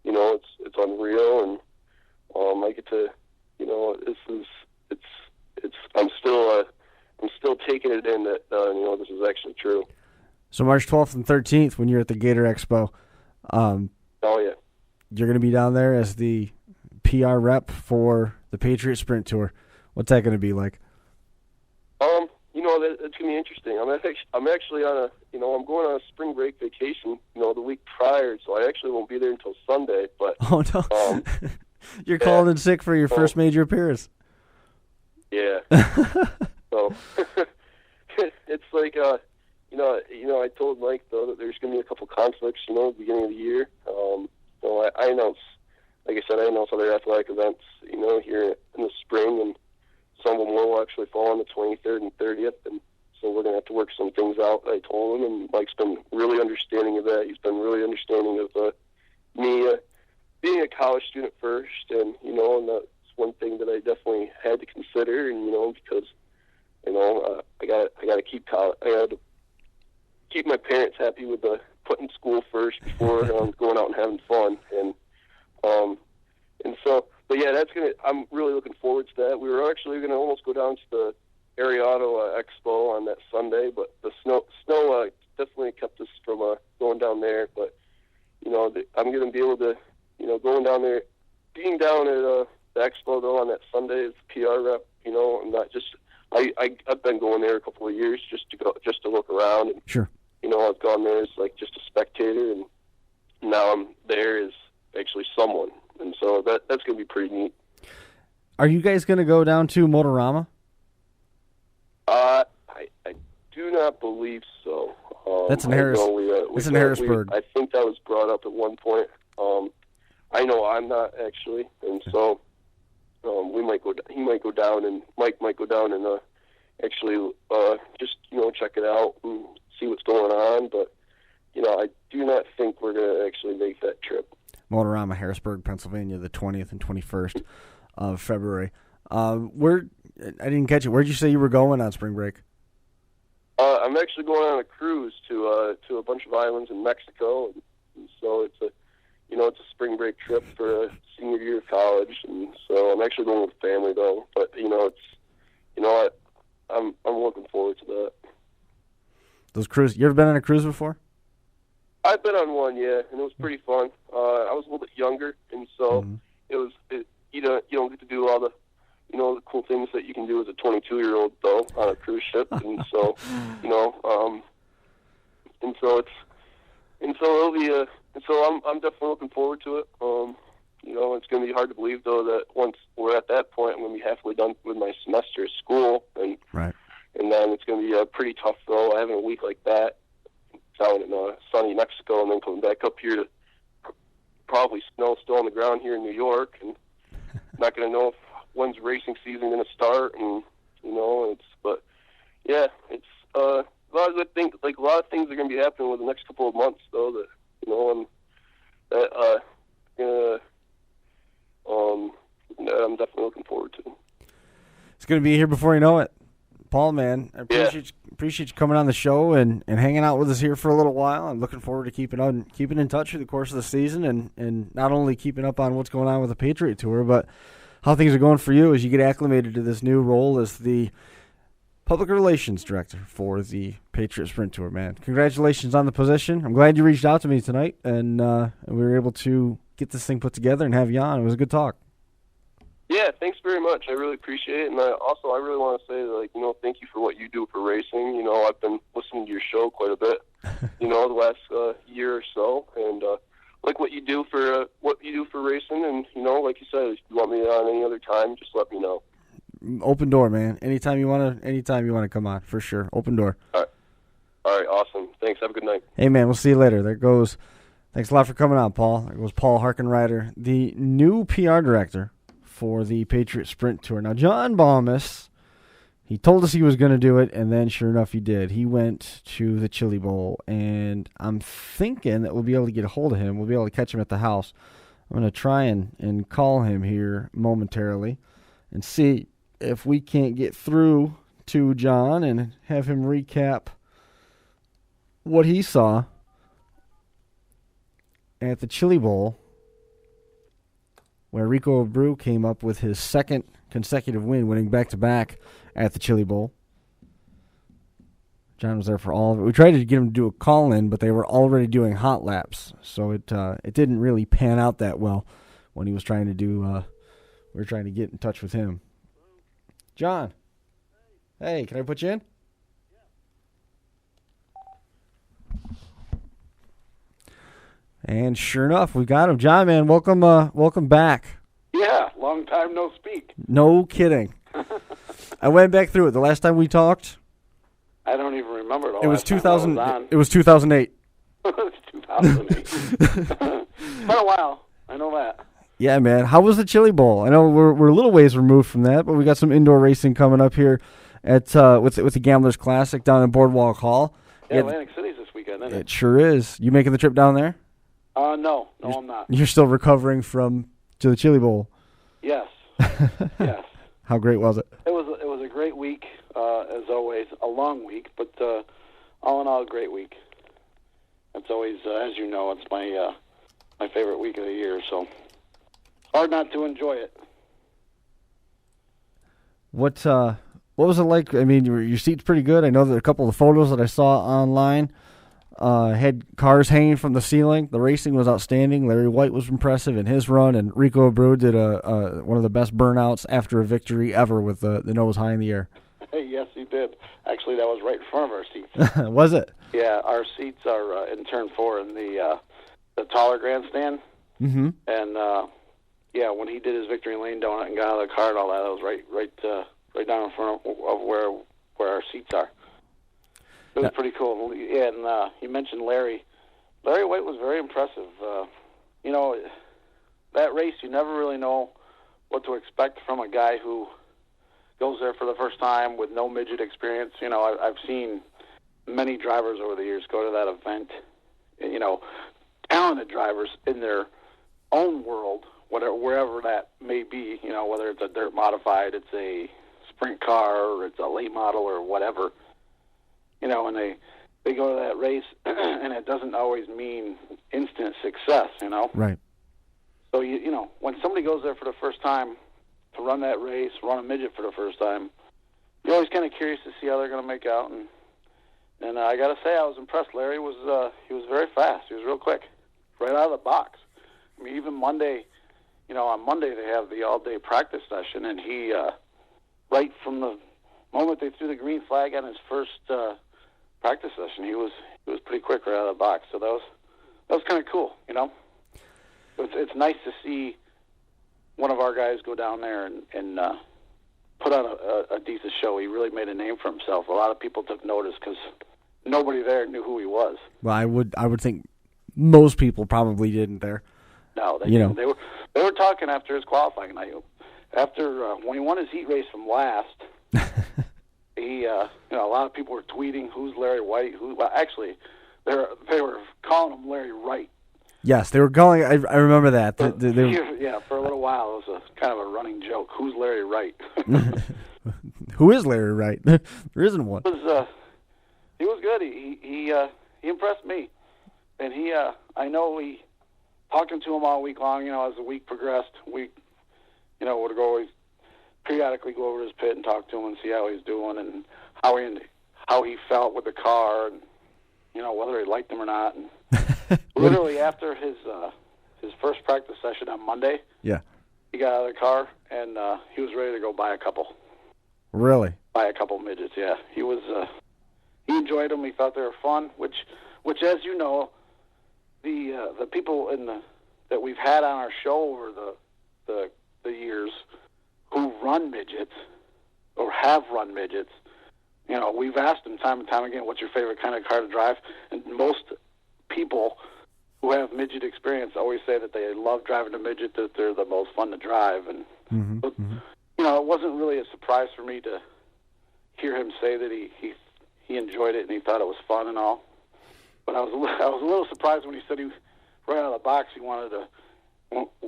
you know, it's unreal, and I get to, you know, I'm still taking it in that you know, this is actually true. So March 12th and 13th, when you're at the Gator Expo, oh yeah, you're going to be down there as the PR rep for the Patriot Sprint Tour. What's that going to be like? You know, it's going to be interesting. I'm actually on I'm going on a spring break vacation, you know, the week prior, so I actually won't be there until Sunday. But oh no, you're calling in sick for your first major appearance. Yeah. So it's like you know, I told Mike though that there's going to be a couple conflicts, you know, at the beginning of the year. So I announce, like I said, other athletic events, you know, here in the spring, and some of them will actually fall on the 23rd and 30th, and so we're going to have to work some things out. I told him, and Mike's been really understanding of that. He's been really understanding of me being a college student first, and you know, and that's one thing that I definitely had to consider, and you know, because you know, I got to keep my parents happy with putting school first before going out and having fun, and so. But yeah, I'm really looking forward to that. We were actually going to almost go down to the Ariado Expo on that Sunday, but the snow definitely kept us from going down there. But you know, I'm going to be able to, going down there, being down at the expo though on that Sunday as PR rep. I'm not just. I've been going there a couple of years just to look around. And, sure. I've gone there as like just a spectator, and now I'm there as actually someone, and so that's going to be pretty neat. Are you guys going to go down to Motorama? I do not believe so. That's in Harris. It's in Harrisburg. I think that was brought up at one point. I know I'm not actually, and so we might go. He might go down, and Mike might go down and actually just check it out and see what's going on. But I do not think we're going to actually make that trip. Motorama, Harrisburg, Pennsylvania, the 20th and 21st of February. Where I didn't catch it. Where'd you say you were going on spring break? I'm actually going on a cruise to a bunch of islands in Mexico, and so it's a spring break trip for a senior year of college, and so I'm actually going with family though. But I'm looking forward to that. Those cruise. You ever been on a cruise before? I've been on one, yeah, and it was pretty fun. I was a little bit younger, and so you don't get to do all the the cool things that you can do as a 22-year-old though on a cruise ship, and so it'll be I'm definitely looking forward to it. It's going to be hard to believe though that once we're at that point, I'm going to be halfway done with my semester at school, and then it's going to be pretty tough though having a week like that down in sunny Mexico, and then coming back up here to probably snow still on the ground here in New York, and not going to know when's racing season going to start, and it's a lot of good things. Like a lot of things are going to be happening over the next couple of months, though. That I'm definitely looking forward to. It's going to be here before you know it. Paul, man, I appreciate you coming on the show and hanging out with us here for a little while. I'm looking forward to keeping in touch through the course of the season, and not only keeping up on what's going on with the Patriot Tour, but how things are going for you as you get acclimated to this new role as the public relations director for the Patriot Sprint Tour, man. Congratulations on the position. I'm glad you reached out to me tonight, and we were able to get this thing put together and have you on. It was a good talk. Yeah, thanks very much. I really appreciate it. And I really want to say, thank you for what you do for racing. I've been listening to your show quite a bit, the last year or so, and like what you do for racing. And like you said, if you want me on any other time, just let me know. Open door, man. Anytime you want to come on, for sure. Open door. All right, awesome. Thanks. Have a good night. Hey, man, we'll see you later. There goes. Thanks a lot for coming on, Paul. There goes Paul Harkenrider, the new PR director for the Patriot Sprint Tour. Now, John Baumus, he told us he was going to do it, and then sure enough he did. He went to the Chili Bowl, and I'm thinking that we'll be able to get a hold of him. We'll be able to catch him at the house. I'm going to try and call him here momentarily and see if we can't get through to John and have him recap what he saw at the Chili Bowl, where Rico Abreu came up with his second consecutive win, winning back-to-back at the Chili Bowl. John was there for all of it. We tried to get him to do a call-in, but they were already doing hot laps, so it didn't really pan out that well when he was trying to do. We were trying to get in touch with him. John, hey, can I put you in? And sure enough, we got him. John, man, welcome back. Yeah, long time no speak. No kidding. I went back through it. The last time we talked, I don't even remember. It was 2000. It was 2008. It was 2008. It's been a while. I know that. Yeah, man. How was the Chili Bowl? I know we're a little ways removed from that, but we got some indoor racing coming up here at with the Gamblers Classic down in Boardwalk Hall. Yeah, Atlantic City's this weekend, isn't it? It sure is. You making the trip down there? No, I'm not. You're still recovering to the Chili Bowl. Yes. Yes. How great was it? It was a great week, as always. A long week, but all in all, a great week. It's always, as you know, it's my favorite week of the year. So hard not to enjoy it. What was it like? I mean, your seat's pretty good. I know that a couple of the photos that I saw online had cars hanging from the ceiling. The racing was outstanding. Larry White was impressive in his run, and Rico Abreu did one of the best burnouts after a victory ever with the nose high in the air. Yes, he did. Actually, that was right in front of our seats. Was it? Yeah, our seats are in turn 4 in the taller grandstand. Mm-hmm. And yeah, when he did his victory lane donut and got out of the car and all that, it was right down in front of where our seats are. It was pretty cool. Yeah, and you mentioned Larry. Larry White was very impressive. You know, that race, you never really know what to expect from a guy who goes there for the first time with no midget experience. You know, I've seen many drivers over the years go to that event, you know, talented drivers in their own world, wherever that may be, you know, whether it's a dirt modified, it's a sprint car, or it's a late model or whatever, you know, and they go to that race, and it doesn't always mean instant success, you know. Right. So, you know, when somebody goes there for the first time to run that race, run a midget for the first time, you're always kind of curious to see how they're going to make out. And I got to say, I was impressed. Larry was very fast. He was real quick, right out of the box. I mean, even Monday, you know, on Monday they have the all-day practice session, and he, right from the moment they threw the green flag on his first practice session, he was pretty quick right out of the box. So that was kind of cool, you know. It's nice to see one of our guys go down there and put on a decent show. He really made a name for himself. A lot of people took notice because nobody there knew who he was. Well, I would think most people probably didn't there. No, they were talking after his qualifying night. After when he won his heat race from last, he you know, a lot of people were tweeting, "Who's Larry White?" Well, actually, they were calling him Larry Wright. Yes, they were calling. I remember that. Yeah, for a little while it was a kind of a running joke. Who's Larry Wright? Who is Larry Wright? There isn't one. He was good. He impressed me, and I know he talking to him all week long. You know, as the week progressed, we, you know, would always periodically go over to his pit and talk to him and see how he's doing and how he felt with the car, and you know, whether he liked him or not. And literally after his first practice session on Monday, yeah, he got out of the car and he was ready to go buy a couple. Really? Buy a couple midgets. Yeah, he was. He enjoyed them. He thought they were fun. Which, as you know, the people that we've had on our show over the years who run midgets or have run midgets, you know, we've asked them time and time again, what's your favorite kind of car to drive? And most people who have midget experience always say that they love driving a midget, that they're the most fun to drive. And, you know, it wasn't really a surprise for me to hear him say that he enjoyed it and he thought it was fun and all. But I was a little surprised when he said right out of the box, he wanted to,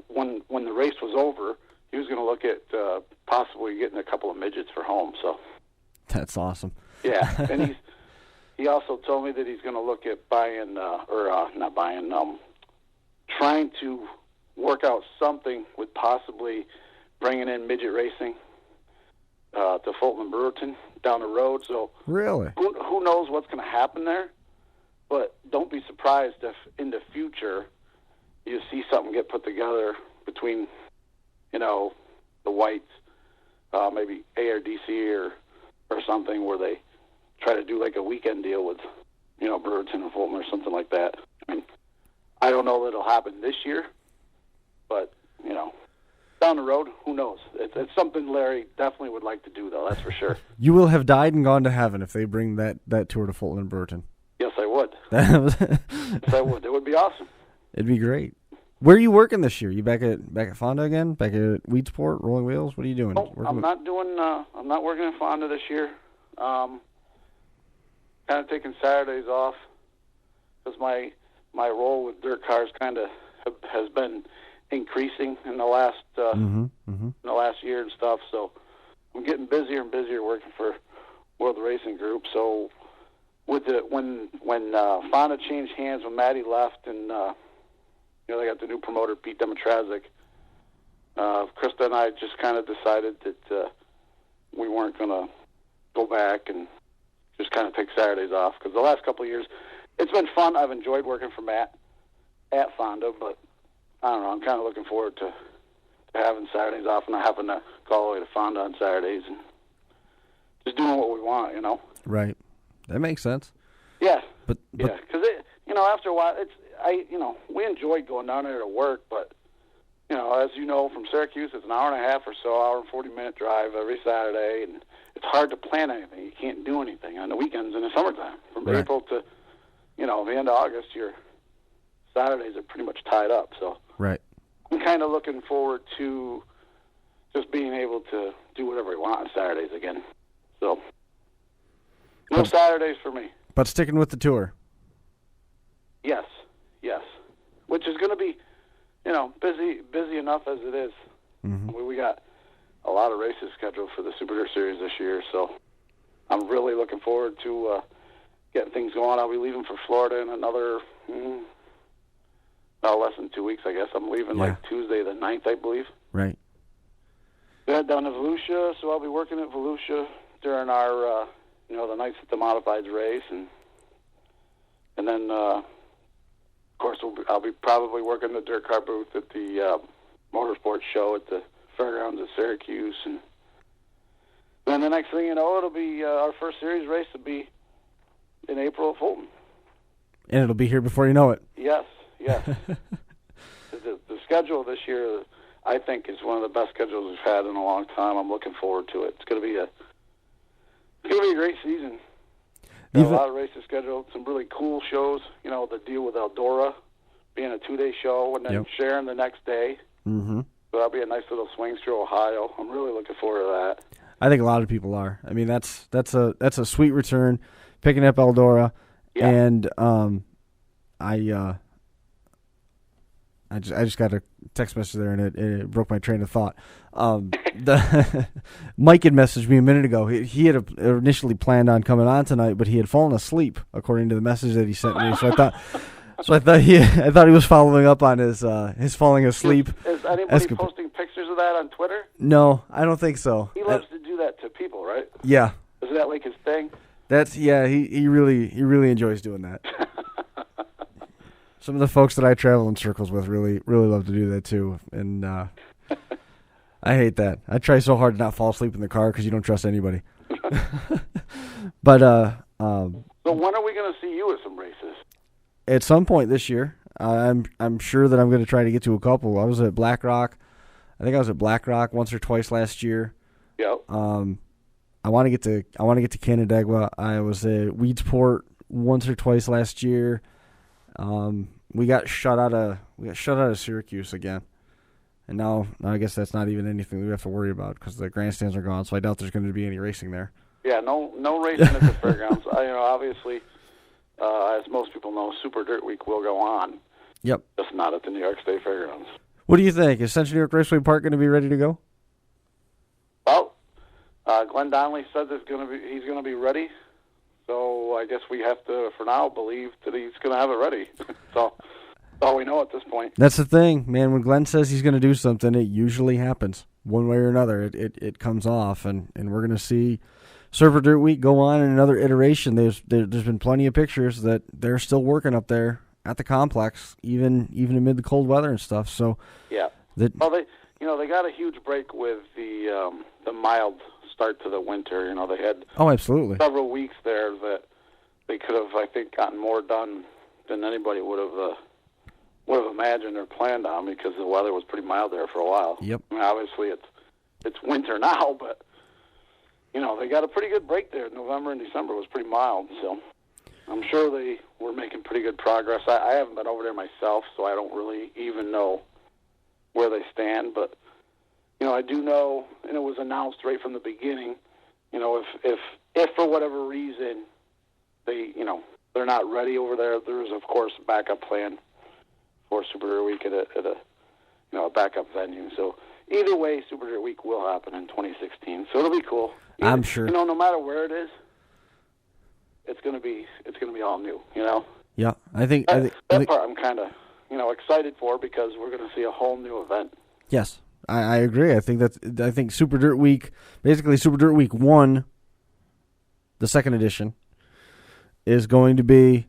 when the race was over, he was going to look at possibly getting a couple of midgets for home. So that's awesome. Yeah, and he also told me that he's going to look at buying trying to work out something with possibly bringing in midget racing to Fulton and Brewerton down the road. So really, who knows what's going to happen there? But don't be surprised if in the future you see something get put together between, you know, the Whites, maybe ARDC or something, where they try to do like a weekend deal with, you know, Brewerton and Fulton or something like that. I mean, I don't know that it'll happen this year, but, you know, down the road, who knows? It's something Larry definitely would like to do, though, that's for sure. You will have died and gone to heaven if they bring that tour to Fulton and Brewerton. Yes, I would. Yes, I would. It would be awesome. It'd be great. Where are you working this year? You back at Fonda again? Back at Weedsport, Rolling Wheels? What are you doing? Oh, I'm not working at Fonda this year. Kind of taking Saturdays off because my role with dirt cars kind of has been increasing in the last in the last year and stuff. So I'm getting busier and busier working for World Racing Group. So with when Fonda changed hands, when Maddie left, and you know, they got the new promoter Pete Dimitrazik, Krista and I just kind of decided that we weren't going to go back and just kind of take Saturdays off, because the last couple of years it's been fun. I've enjoyed working for Matt at Fonda, but I don't know. I'm kind of looking forward to having Saturdays off and not having to go all the way to Fonda on Saturdays and just doing what we want, you know. Right. That makes sense. Yeah. But yeah, because after a while, we enjoyed going down there to work, but as you know, from Syracuse, it's an hour and a half or so, hour and 40-minute drive every Saturday, and it's hard to plan anything. You can't do anything on the weekends in the summertime. From right. April to, the end of August, your Saturdays are pretty much tied up. So right. I'm kind of looking forward to just being able to do whatever we want on Saturdays again. So no Saturdays for me. But sticking with the tour. Yes. Which is going to be, busy enough as it is. Mm-hmm. We got a lot of races scheduled for the Super Dirt Series this year, so I'm really looking forward to getting things going. I'll be leaving for Florida in another, less than 2 weeks, I guess. I'm leaving Tuesday the 9th, I believe. Right. Yeah, down to Volusia, so I'll be working at Volusia during our, the nights that the Modifieds race, and then, of course, I'll be probably working the dirt car booth at the motorsports show at the fairgrounds at Syracuse, and then the next thing you know, it'll be our first series race will be in April at Fulton. And it'll be here before you know it. Yes. The schedule this year, I think, is one of the best schedules we've had in a long time. I'm looking forward to it. It's going to be a great season. Got a lot of races scheduled, some really cool shows. The deal with Eldora being a 2-day show, and then Sharon the next day. Mm-hmm. So that'll be a nice little swings through Ohio. I'm really looking forward to that. I think a lot of people are. I mean, that's a sweet return, picking up Eldora, and I just got a text message there, and it broke my train of thought. Mike had messaged me a minute ago. He had initially planned on coming on tonight, but he had fallen asleep, according to the message that he sent me. So I thought he was following up on his falling asleep. Is anybody posting pictures of that on Twitter? No, I don't think so. He loves to do that to people, right? Yeah. Isn't that like his thing? He really enjoys doing that. Some of the folks that I travel in circles with really love to do that too, and I hate that. I try so hard to not fall asleep in the car because you don't trust anybody. But so when are we going to see you at some races? At some point this year, I'm sure that I'm going to try to get to a couple. I was at Black Rock. I think I was at Black Rock once or twice last year. Yep. I want to get to Canandaigua. I was at Weedsport once or twice last year. We got shut out of Syracuse again, and now I guess that's not even anything we have to worry about because the grandstands are gone. So I doubt there's going to be any racing there. Yeah, no racing at the fairgrounds. Obviously, as most people know, Super Dirt Week will go on. Yep. Just not at the New York State Fairgrounds. What do you think? Is Central New York Raceway Park going to be ready to go? Well, Glenn Donnelly said he's going to be ready. So I guess we have to, for now, believe that he's going to have it ready. So that's all we know at this point. That's the thing, man. When Glenn says he's going to do something, it usually happens. One way or another, it comes off, and we're going to see Super Dirt Week go on in another iteration. There's been plenty of pictures that they're still working up there at the complex, even amid the cold weather and stuff. So yeah, they got a huge break with the mild start to the winter. They had absolutely several weeks there that they could have, I think, gotten more done than anybody would have imagined or planned on because the weather was pretty mild there for a while. Yep. I mean, obviously it's winter now, but they got a pretty good break there. November and December was pretty mild, so I'm sure they were making pretty good progress. I haven't been over there myself, so I don't really even know where they stand, but I do know, and it was announced right from the beginning, if for whatever reason they're not ready over there's of course a backup plan for Super Dirt Week at a backup venue. So either way, Super Dirt Week will happen in 2016. So it'll be cool. I'm sure. No matter where it is, it's gonna be all new. Yeah, I think that part I'm kind of excited for because we're gonna see a whole new event. Yes. I agree. I think Super Dirt Week, basically Super Dirt Week 1, the second edition, is going to be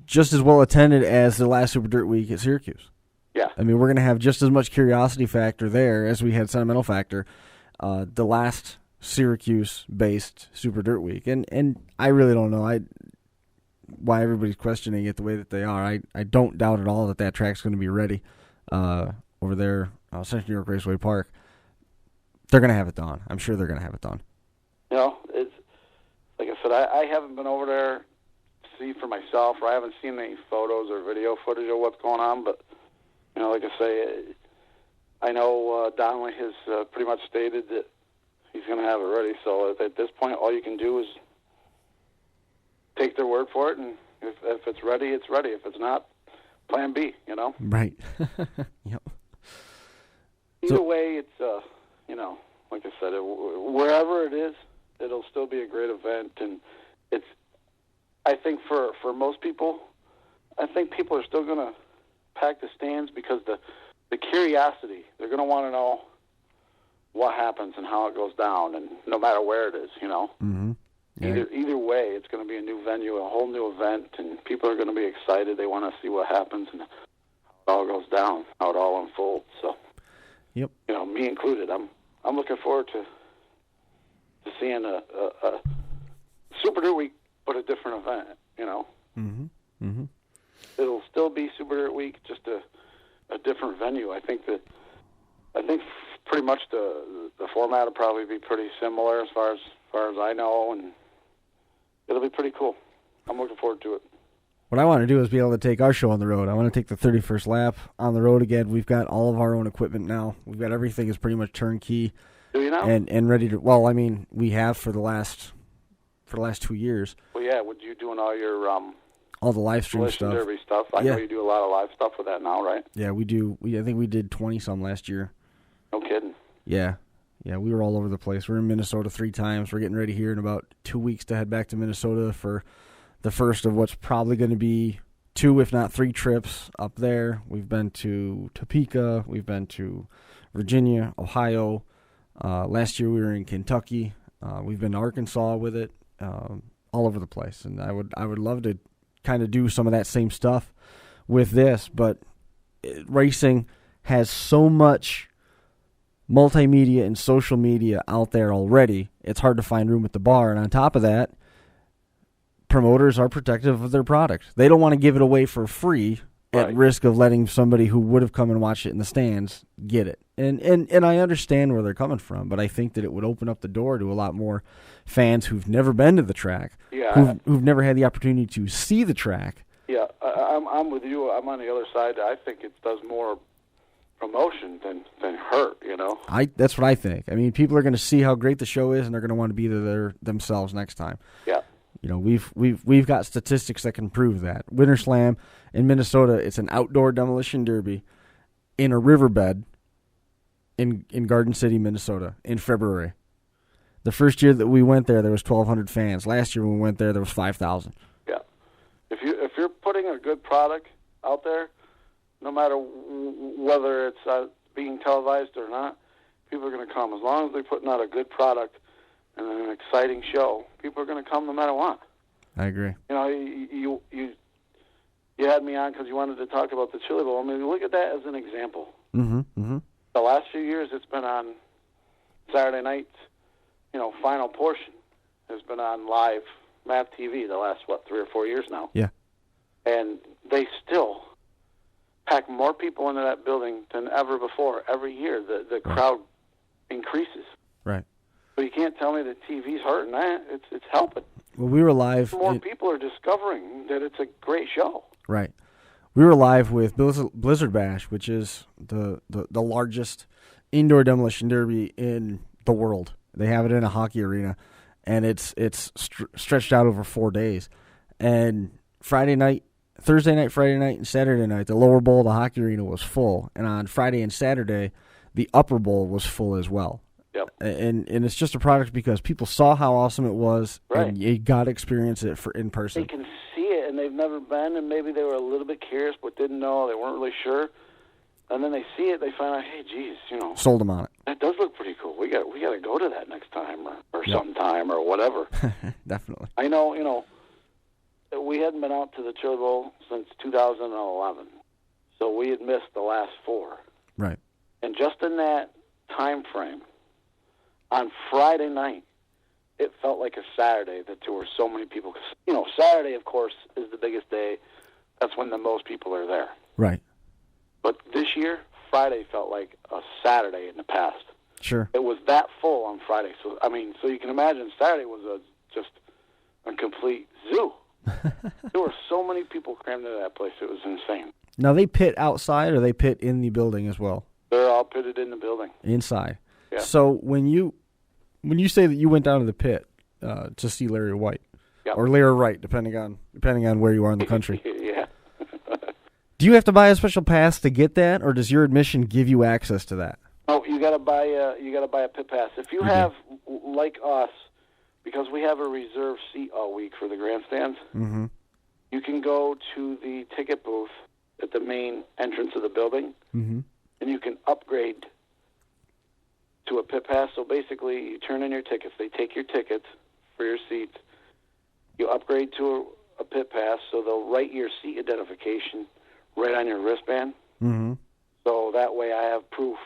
just as well attended as the last Super Dirt Week at Syracuse. Yeah. I mean, we're going to have just as much curiosity factor there as we had sentimental factor the last Syracuse-based Super Dirt Week. And I really don't know why everybody's questioning it the way that they are. I don't doubt at all that track's going to be ready over there, Central New York Raceway Park. They're going to have it done. I'm sure they're going to have it done. It's like I said, I haven't been over there to see for myself, or I haven't seen any photos or video footage of what's going on, but like I say, I know Donnelly has pretty much stated that he's going to have it ready. So at this point, all you can do is take their word for it, and if it's ready, it's ready. If it's not, plan B, Right. Yep. Either way, it's, like I said, wherever it is, it'll still be a great event. And I think for most people, I think people are still going to pack the stands because the curiosity, they're going to want to know what happens and how it goes down, and no matter where it is, Mm-hmm. Yeah. Either way, it's going to be a new venue, a whole new event, and people are going to be excited. They want to see what happens and how it all goes down, how it all unfolds. So, yep. Me included, I'm looking forward to seeing a Super Dirt Week, but a different event. Mm-hmm. Mm-hmm. It'll still be Super Dirt Week, just a different venue. I think pretty much the format will probably be pretty similar as far as I know, and it'll be pretty cool. I'm looking forward to it. What I want to do is be able to take our show on the road. I want to take the 31st lap on the road again. We've got all of our own equipment now. We've got everything is pretty much turnkey. Do you now? And ready to. Well, I mean, we have for the last 2 years. Well, yeah. Would you doing all your all the live stream stuff? Derby stuff. I know you do a lot of live stuff with that now, right? Yeah, we do. I think we did 20 some last year. No kidding. Yeah, we were all over the place. We're in Minnesota 3 times. We're getting ready here in about 2 weeks to head back to Minnesota for the first of what's probably going to be 2, if not 3 trips up there. We've been to Topeka. We've been to Virginia, Ohio. Last year we were in Kentucky. We've been to Arkansas with it. All over the place. And I would love to kind of do some of that same stuff with this, but racing has so much multimedia and social media out there already, it's hard to find room at the bar. And on top of that, promoters are protective of their product. They don't want to give it away for free at risk of letting somebody who would have come and watched it in the stands get it. And I understand where they're coming from, but I think that it would open up the door to a lot more fans who've never been to the track, who've never had the opportunity to see the track. Yeah, I'm with you. I'm on the other side. I think it does more promotion than hurt, That's what I think. I mean, people are going to see how great the show is, and they're going to want to be there themselves next time. Yeah. We've got statistics that can prove that. Winter Slam in Minnesota, it's an outdoor demolition derby in a riverbed in Garden City, Minnesota, in February. The first year that we went there was 1,200 fans. Last year when we went there was 5,000. Yeah. If you're putting a good product out there, no matter whether it's being televised or not, people are going to come. As long as they're putting out a good product and an exciting show, people are going to come no matter what. I agree. You had me on because you wanted to talk about the Chili Bowl. I mean, look at that as an example. Mm-hmm. Mm-hmm. The last few years, it's been on Saturday nights. Final portion has been on live MAP TV the last 3 or 4 years now. Yeah. And they still pack more people into that building than ever before. Every year, the crowd increases. Right. But you can't tell me that TV's hurting that. It's helping. Well, we were live. More people are discovering that it's a great show. Right. We were live with Blizzard Bash, which is the largest indoor demolition derby in the world. They have it in a hockey arena, and it's stretched out over 4 days. And Thursday night, Friday night, and Saturday night, the lower bowl of the hockey arena was full. And on Friday and Saturday, the upper bowl was full as well. Yep. And it's just a product because people saw how awesome it was, right. And you got to experience it in person. They can see it, and they've never been, and maybe they were a little bit curious but didn't know. They weren't really sure. And then they see it, they find out, hey, geez, sold them on it. That does look pretty cool. We got to go to that next time or sometime or whatever. Definitely. I know, we hadn't been out to the Chili Bowl since 2011, so we had missed the last 4. Right. And just in that time frame, on Friday night, it felt like a Saturday that there were so many people. 'Cause, you know, Saturday, of course, is the biggest day. That's when the most people are there. Right. But this year, Friday felt like a Saturday in the past. Sure. It was that full on Friday. So, I mean, so you can imagine Saturday was just a complete zoo. There were so many people crammed into that place. It was insane. Now, they pit outside or they pit in the building as well? They're all pitted in the building. Inside. Yeah. So when you say that you went down to the pit to see Larry White, Yep. or Larry Wright, depending on where you are in the country, Yeah. do you have to buy a special pass to get that, or does your admission give you access to that? Oh, you got to buy a pit pass. If you have, like us, because we have a reserved seat all week for the grandstands, Mm-hmm. you can go to the ticket booth at the main entrance of the building, Mm-hmm. and you can upgrade to a pit pass. So basically, you turn in your tickets. They take your tickets for your seats. You upgrade to a pit pass, so they'll write your seat identification right on your wristband. Mm-hmm. So that way I have proof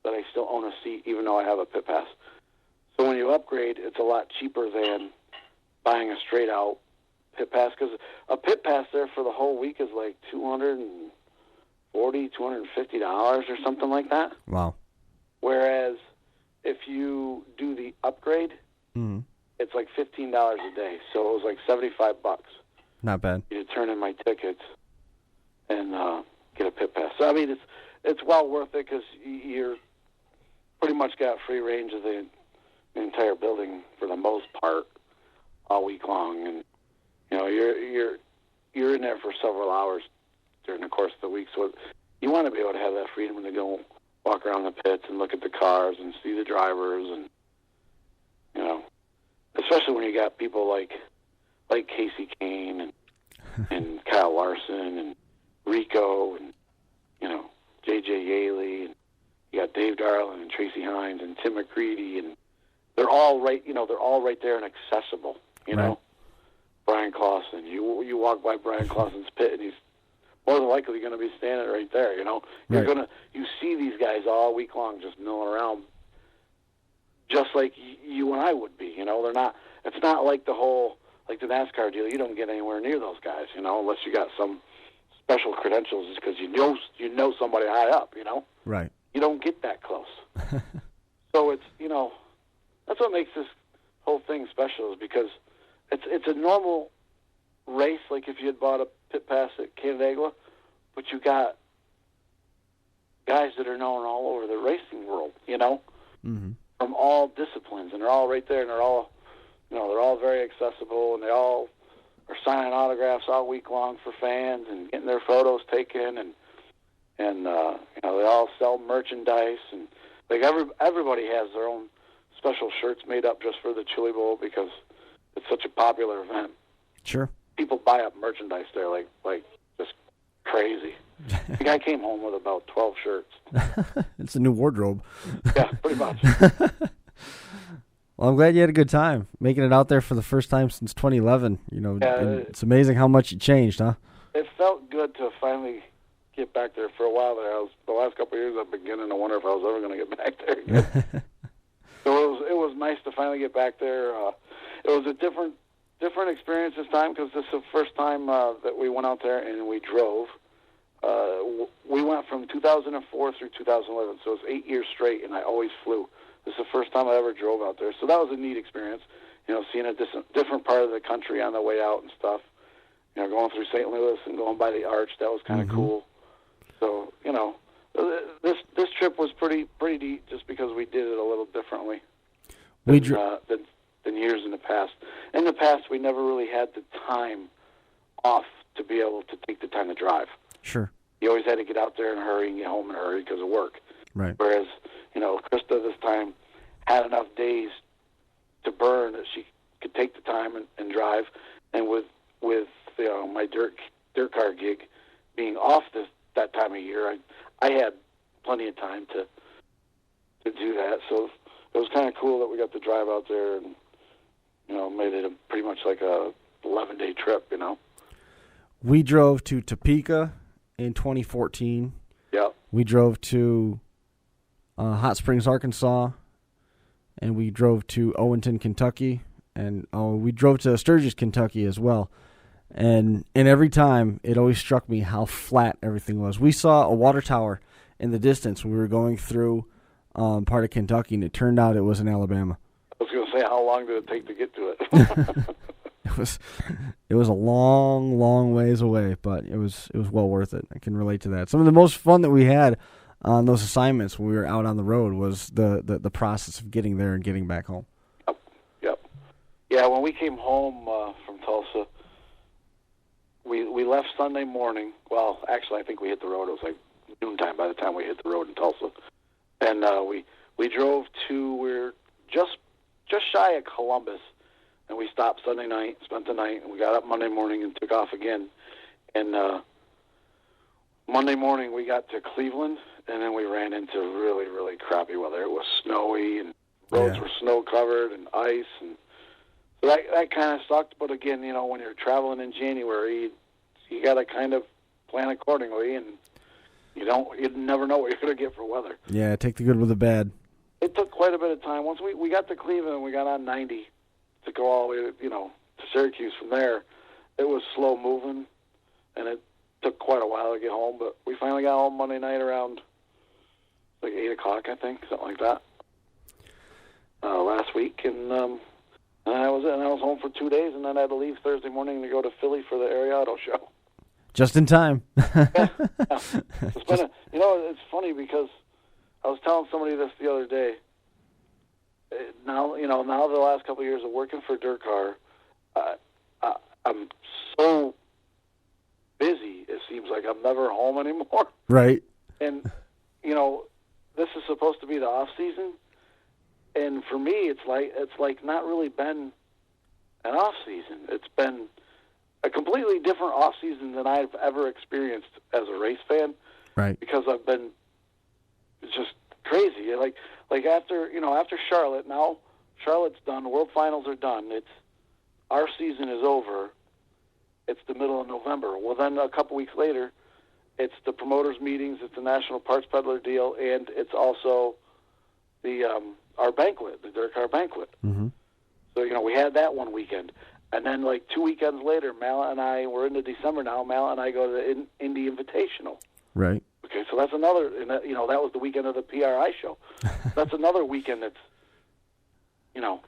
that I still own a seat, even though I have a pit pass. So when you upgrade, it's a lot cheaper than buying a straight-out pit pass, because a pit pass there for the whole week is like $250 or something like that. Wow. Whereas if you do the upgrade, Mm-hmm. it's like $15 a day. So it was like $75. Not bad. You turn in my tickets and get a pit pass. So I mean, it's well worth it because you're pretty much got free range of the entire building for the most part all week long, and you know you're in there for several hours during the course of the week. So you want to be able to have that freedom to go walk around the pits and look at the cars and see the drivers, and you know, especially when you got people like Casey Kane and Kyle Larson and Rico and you know J.J. Yaley, and you got Dave Darling and Tracy Hines and Tim McCready, and they're all right there and accessible. You know, Right. Brian Clausen. You walk by Brian Clausen's pit, and he's more than likely going to be standing right there. You know, Right. You see these guys all week long just milling around, just like you and I would be. You know, they're not. It's not like the NASCAR deal. You don't get anywhere near those guys. You know, unless you got some special credentials, just because you know somebody high up. You know, Right. you don't get that close. So it's that's what makes this whole thing special, is because it's a normal race, like if you had bought a pit pass at Canandaigua, but you got guys that are known all over the racing world, you know, Mm-hmm. from all disciplines, and they're all right there, and they're all very accessible, and they all are signing autographs all week long for fans and getting their photos taken, and they all sell merchandise, and like everybody has their own special shirts made up just for the Chili Bowl because it's such a popular event. Sure. People buy up merchandise there like just crazy. The guy came home with about 12 shirts. It's a new wardrobe. Yeah, pretty much. Well, I'm glad you had a good time making it out there for the first time since 2011. You know, Yeah, and it's amazing how much it changed, huh? It felt good to finally get back there. For a while there, the last couple of years, I've been beginning to wonder if I was ever going to get back there again. So it was nice to finally get back there. It was a different experience this time, because this is the first time that we went out there and we drove. We went from 2004 through 2011, so it was 8 years straight, and I always flew. This is the first time I ever drove out there, so that was a neat experience. You know, seeing a different part of the country on the way out and stuff. You know, going through St. Louis and going by the Arch, that was kind of cool. So, you know, this trip was pretty neat, just because we did it a little differently than years in the past. In the past, we never really had the time off to be able to take the time to drive. Sure. You always had to get out there and hurry and get home in a hurry because of work. Right. Whereas, you know, Krista this time had enough days to burn that she could take the time and drive. And with my dirt car gig being off that time of year, I had plenty of time to do that. So it was kind of cool that we got to drive out there and, you know, made it pretty much like a 11-day trip, you know. We drove to Topeka in 2014. Yep. We drove to Hot Springs, Arkansas, and we drove to Owenton, Kentucky, and we drove to Sturgis, Kentucky as well. And every time, it always struck me how flat everything was. We saw a water tower in the distance when we were going through part of Kentucky, and it turned out it was in Alabama. I was going to say, how long did it take to get to it? It was a long, long ways away, but it was well worth it. I can relate to that. Some of the most fun that we had on those assignments when we were out on the road was the process of getting there and getting back home. Yep. Yeah, when we came home from Tulsa, we left Sunday morning. Well, actually, I think we hit the road. It was like noontime by the time we hit the road in Tulsa. And we drove to, we're just shy of Columbus. And we stopped Sunday night, spent the night, and we got up Monday morning and took off again. And Monday morning we got to Cleveland, and then we ran into really, really crappy weather. It was snowy, and roads were snow-covered and ice. And so that kind of sucked. But again, you know, when you're traveling in January, you got to kind of plan accordingly, and you never know what you're going to get for weather. Yeah, take the good with the bad. It took quite a bit of time. Once we got to Cleveland, we got on 90. To go all the way to Syracuse from there, it was slow moving, and it took quite a while to get home. But we finally got home Monday night around like 8 o'clock, I think, something like that, last week, and that was it. And I was home for 2 days, and then I had to leave Thursday morning to go to Philly for the Area Auto Show. Just in time. Yeah. It's been it's funny because I was telling somebody this the other day. Now the last couple of years of working for Dirt Car, I'm so busy. It seems like I'm never home anymore. Right. And this is supposed to be the off season, and for me, it's like not really been an off season. It's been a completely different off season than I've ever experienced as a race fan. Right. Because I've been just crazy. Like after Charlotte, now Charlotte's done, the World Finals are done. Our season is over. It's the middle of November. Well, then a couple weeks later, it's the promoters' meetings, it's the National Parts Peddler deal, and it's also our banquet, the Dirt Car banquet. Mm-hmm. So, we had that one weekend. And then, like 2 weekends later, Mallet and I, we're into December now, Mallet and I go to the Indy Invitational. Right. Okay, so that's another, and that was the weekend of the PRI show. That's another weekend that's,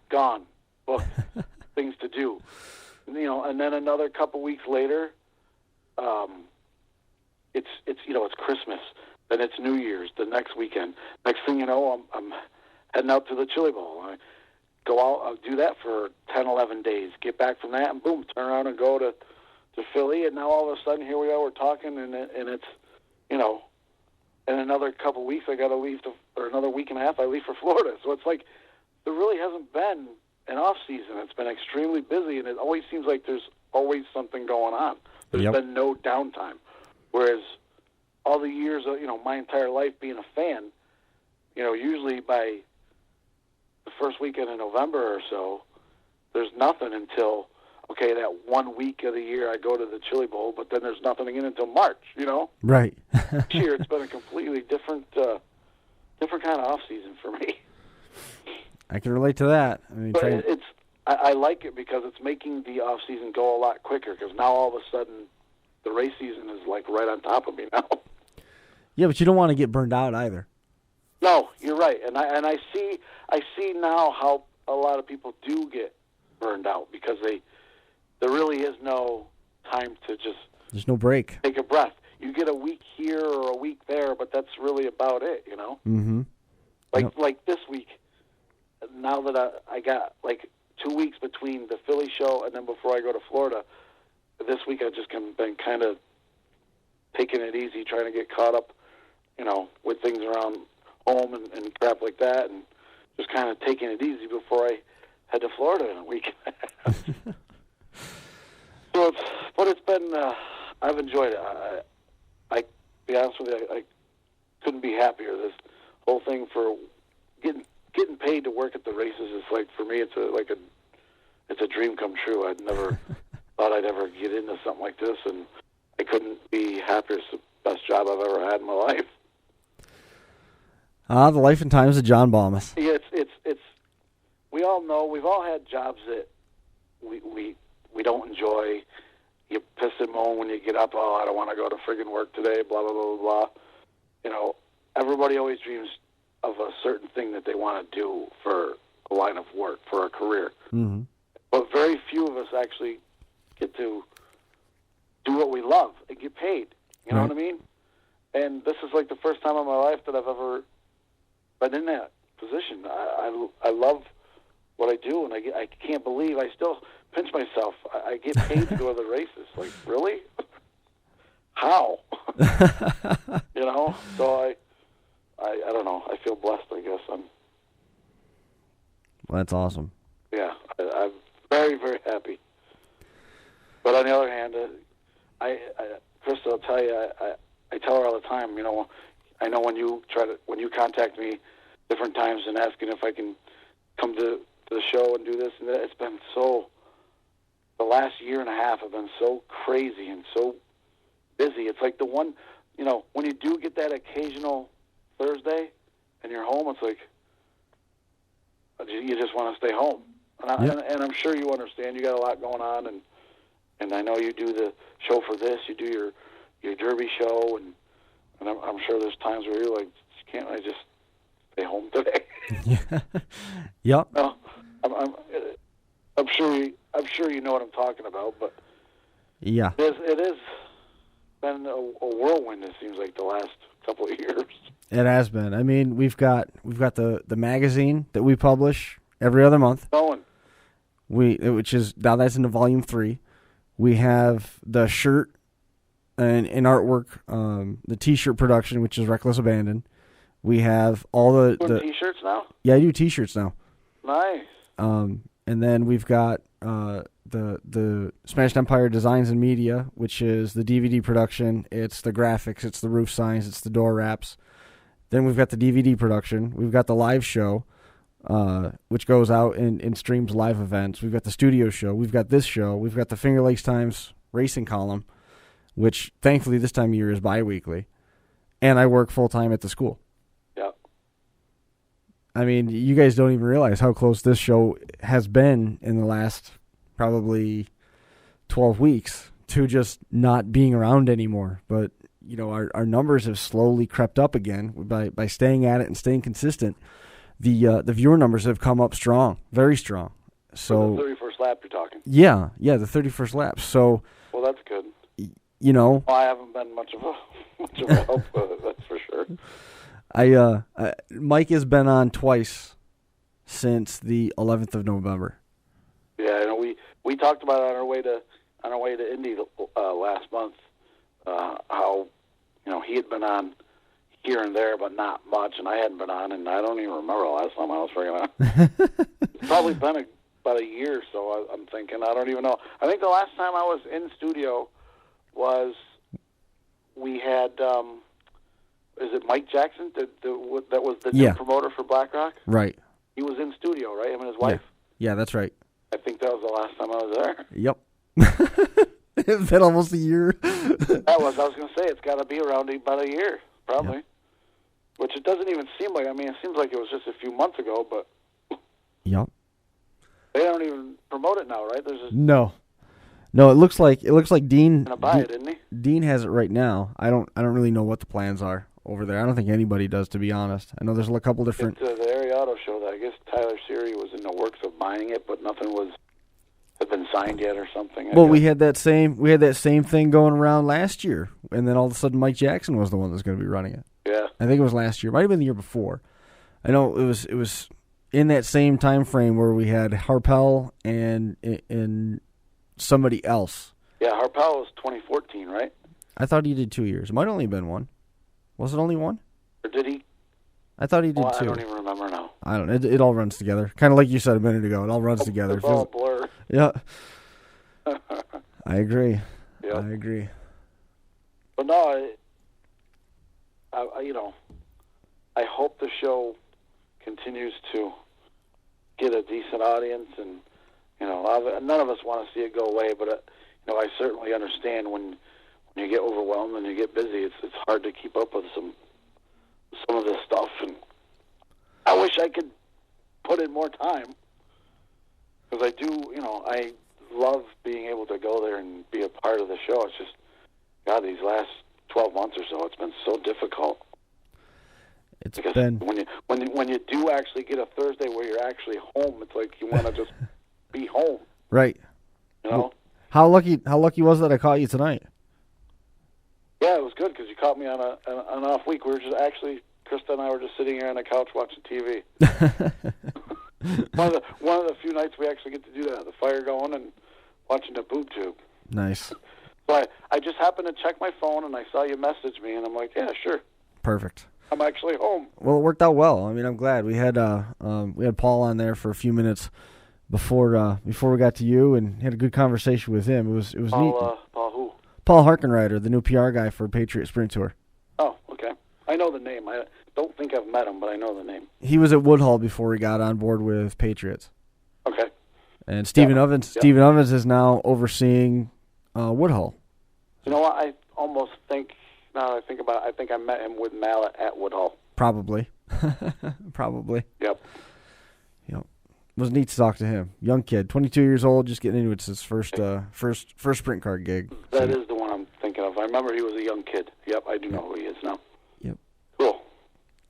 gone, booked, things to do. And then another couple weeks later, it's Christmas, then it's New Year's, the next weekend. Next thing you know, I'm heading out to the Chili Bowl. I go out, I'll do that for 10, 11 days, get back from that, and boom, turn around and go to Philly, and now all of a sudden, here we are, we're talking, and it's, in another couple weeks, I got to leave, or another week and a half, I leave for Florida. So it's like there really hasn't been an off season. It's been extremely busy, and it always seems like there's always something going on. There's been no downtime. Whereas all the years of my entire life being a fan, usually by the first weekend in November or so, there's nothing until that 1 week of the year I go to the Chili Bowl, but then there's nothing again until March, Right. This year it's been a completely different kind of off season for me. I can relate to that. I mean, but I like it because it's making the off season go a lot quicker, because now all of a sudden the race season is like right on top of me now. Yeah, but you don't want to get burned out either. No, you're right, and I see now how a lot of people do get burned out because there really is no time to just... There's no break. Take a breath. You get a week here or a week there, but that's really about it, Mm-hmm. Like this week, now that I got like 2 weeks between the Philly show and then before I go to Florida, this week I've just been kind of taking it easy, trying to get caught up, with things around home and crap like that, and just kind of taking it easy before I head to Florida in a week. So it's been, I've enjoyed it. I be honest with you, I couldn't be happier. This whole thing for getting paid to work at the races is like, for me, it's a dream come true. I'd thought I'd ever get into something like this, and I couldn't be happier. It's the best job I've ever had in my life. The life and times of John Baumus. Yeah, it's. We all know we've all had jobs that we don't enjoy. You piss and moan when you get up. Oh, I don't want to go to friggin' work today. Blah blah blah blah blah. You know, everybody always dreams of a certain thing that they want to do for a line of work, for a career. Mm-hmm. But very few of us actually get to do what we love and get paid. You know what I mean? And this is like the first time in my life that I've ever been in that position. I love what I do, and I can't believe I still pinch myself. I get paid to go to the races. Like, really? How? You know? So I don't know. I feel blessed, I guess. Well, that's awesome. Yeah, I'm very, very happy. But on the other hand, Krista will tell you, I tell her all the time, you know, I know when you contact me different times and asking if I can come to the show and do this and that, it's been so, the last year and a half have been so crazy and so busy. It's like the one, you know, when you do get that occasional Thursday and you're home, it's like, you just want to stay home. And I'm sure you understand. You got a lot going on, and I know you do the show for this. You do your derby show, and I'm sure there's times where you're like, can't I just stay home today? Yeah. Yep. No, I'm sure you know what I'm talking about, but yeah, it is been a whirlwind. It seems like the last couple of years. It has been. I mean, we've got the magazine that we publish every other month. Which is now that's into volume 3. We have the shirt and artwork, the T-shirt production, which is Reckless Abandon. We have all the T-shirts now. Yeah, I do T-shirts now. Nice. And then we've got the Smashed Empire Designs and Media, which is the DVD production. It's the graphics. It's the roof signs. It's the door wraps. Then we've got the DVD production. We've got the live show, which goes out and streams live events. We've got the studio show. We've got this show. We've got the Finger Lakes Times racing column, which thankfully this time of year is bi-weekly. And I work full-time at the school. Yep. I mean, you guys don't even realize how close this show has been in the last probably 12 weeks to just not being around anymore. But, you know, our numbers have slowly crept up again by staying at it and staying consistent. The viewer numbers have come up strong, very strong. So for the 31st lap you're talking. Yeah, the 31st lap. So well, that's good. You know, well, I haven't been much of a help with it, that's for sure. Mike has been on twice since the 11th of November. Yeah, we talked about it on our way to Indy last month. How, you know, he had been on here and there, but not much, and I hadn't been on, and I don't even remember the last time I was freaking on. It's probably been about a year, so I'm thinking, I don't even know. I think the last time I was in studio was we had, is it Mike Jackson that was the new promoter for BlackRock? Right. He was in studio, right? Him and his wife? Yeah, that's right. I think that was the last time I was there. Yep. It's been almost a year. I was going to say, it's got to be around about a year, probably. Yep. Which it doesn't even seem like. I mean, it seems like it was just a few months ago, but yep. They don't even promote it now, right? No. It looks like Dean. Gonna buy it, isn't he? Dean has it right now. I don't really know what the plans are over there. I don't think anybody does, to be honest. I know there's a couple different. It's the Area Auto Show that I guess Tyler Seary was in the works of buying it, but nothing had been signed yet or something. Well, we had that same thing going around last year, and then all of a sudden Mike Jackson was the one that's going to be running it. Yeah, I think it was last year. Might have been the year before. I know it was in that same time frame where we had Harpel and somebody else. Yeah, Harpel was 2014, right? I thought he did 2 years. It might have only been one. Was it only one? Or did he? I thought he did 2. I don't even remember now. I don't know. It all runs together. Kind of like you said a minute ago. It all runs together. It's all a blur. Yeah. I agree. Yep. I agree. But no, I hope the show continues to get a decent audience, and none of us want to see it go away. But I certainly understand when you get overwhelmed and you get busy, it's hard to keep up with some of this stuff. And I wish I could put in more time, because I do. I love being able to go there and be a part of the show. It's just, God, these last 12 months or so, it's been so difficult. It's because been when you do actually get a Thursday where you're actually home, it's like you want to just be home. right. You know? How lucky was that I caught you tonight? Yeah, it was good because you caught me on an off week. We were just actually, Krista and I were just sitting here on the couch watching TV. one of the few nights we actually get to do that, the fire going and watching the boob tube. Nice. So I just happened to check my phone and I saw you message me, and I'm like, yeah, sure. Perfect. I'm actually home. Well, it worked out well. I mean, I'm glad we had Paul on there for a few minutes before we got to you, and had a good conversation with him. It was neat. Paul who? Paul Harkenrider, the new PR guy for Patriot Sprint Tour. Oh, okay. I know the name. I don't think I've met him, but I know the name. He was at Woodhull before he got on board with Patriots. Okay. And Stephen Ovens. Yeah. Stephen Ovens is now overseeing Woodhull. You know what? I almost think, now that I think about it, I think I met him with Mallet at Woodhull. Probably. Probably. Yep. It was neat to talk to him. Young kid, 22 years old, just getting into it. It's his first sprint car gig. That is the one I'm thinking of. I remember he was a young kid. Yep, I do know who he is now. Yep. Cool.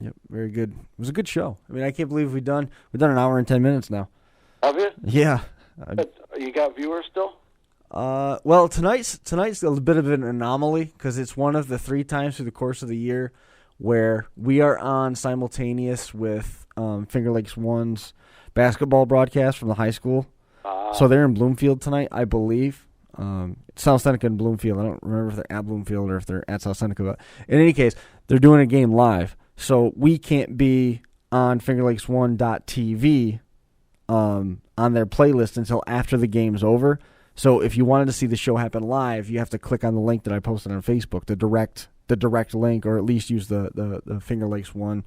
Yep, very good. It was a good show. I mean, I can't believe we've done an hour and 10 minutes now. Have you? Yeah. You got viewers still? Well, tonight's a bit of an anomaly because it's one of the 3 times through the course of the year where we are on simultaneous with Finger Lakes One's basketball broadcast from the high school. So they're in Bloomfield tonight, I believe. South Seneca and Bloomfield. I don't remember if they're at Bloomfield or if they're at South Seneca. But in any case, they're doing a game live. So we can't be on fingerlakes1.tv on their playlist until after the game's over. So if you wanted to see the show happen live, you have to click on the link that I posted on Facebook, the direct link, or at least use the Finger Lakes One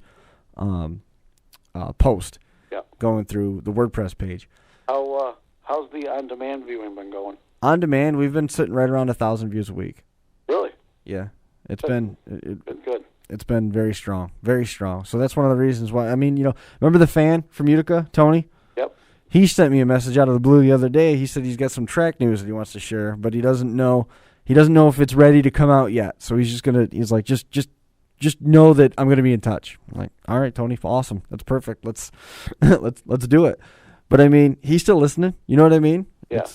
post. Yep. Going through the WordPress page. How's the on-demand viewing been going? On demand, we've been sitting right around 1,000 views a week. Really? Yeah, it's Good. been Good. It's been very strong, very strong. So that's one of the reasons why. I mean, remember the fan from Utica, Tony? Yep. He sent me a message out of the blue the other day. He said he's got some track news that he wants to share, but he doesn't know if it's ready to come out yet. So he's like, just know that I'm gonna be in touch. I'm like, all right, Tony, awesome, that's perfect. Let's let's do it. But I mean, he's still listening. You know what I mean? Yeah.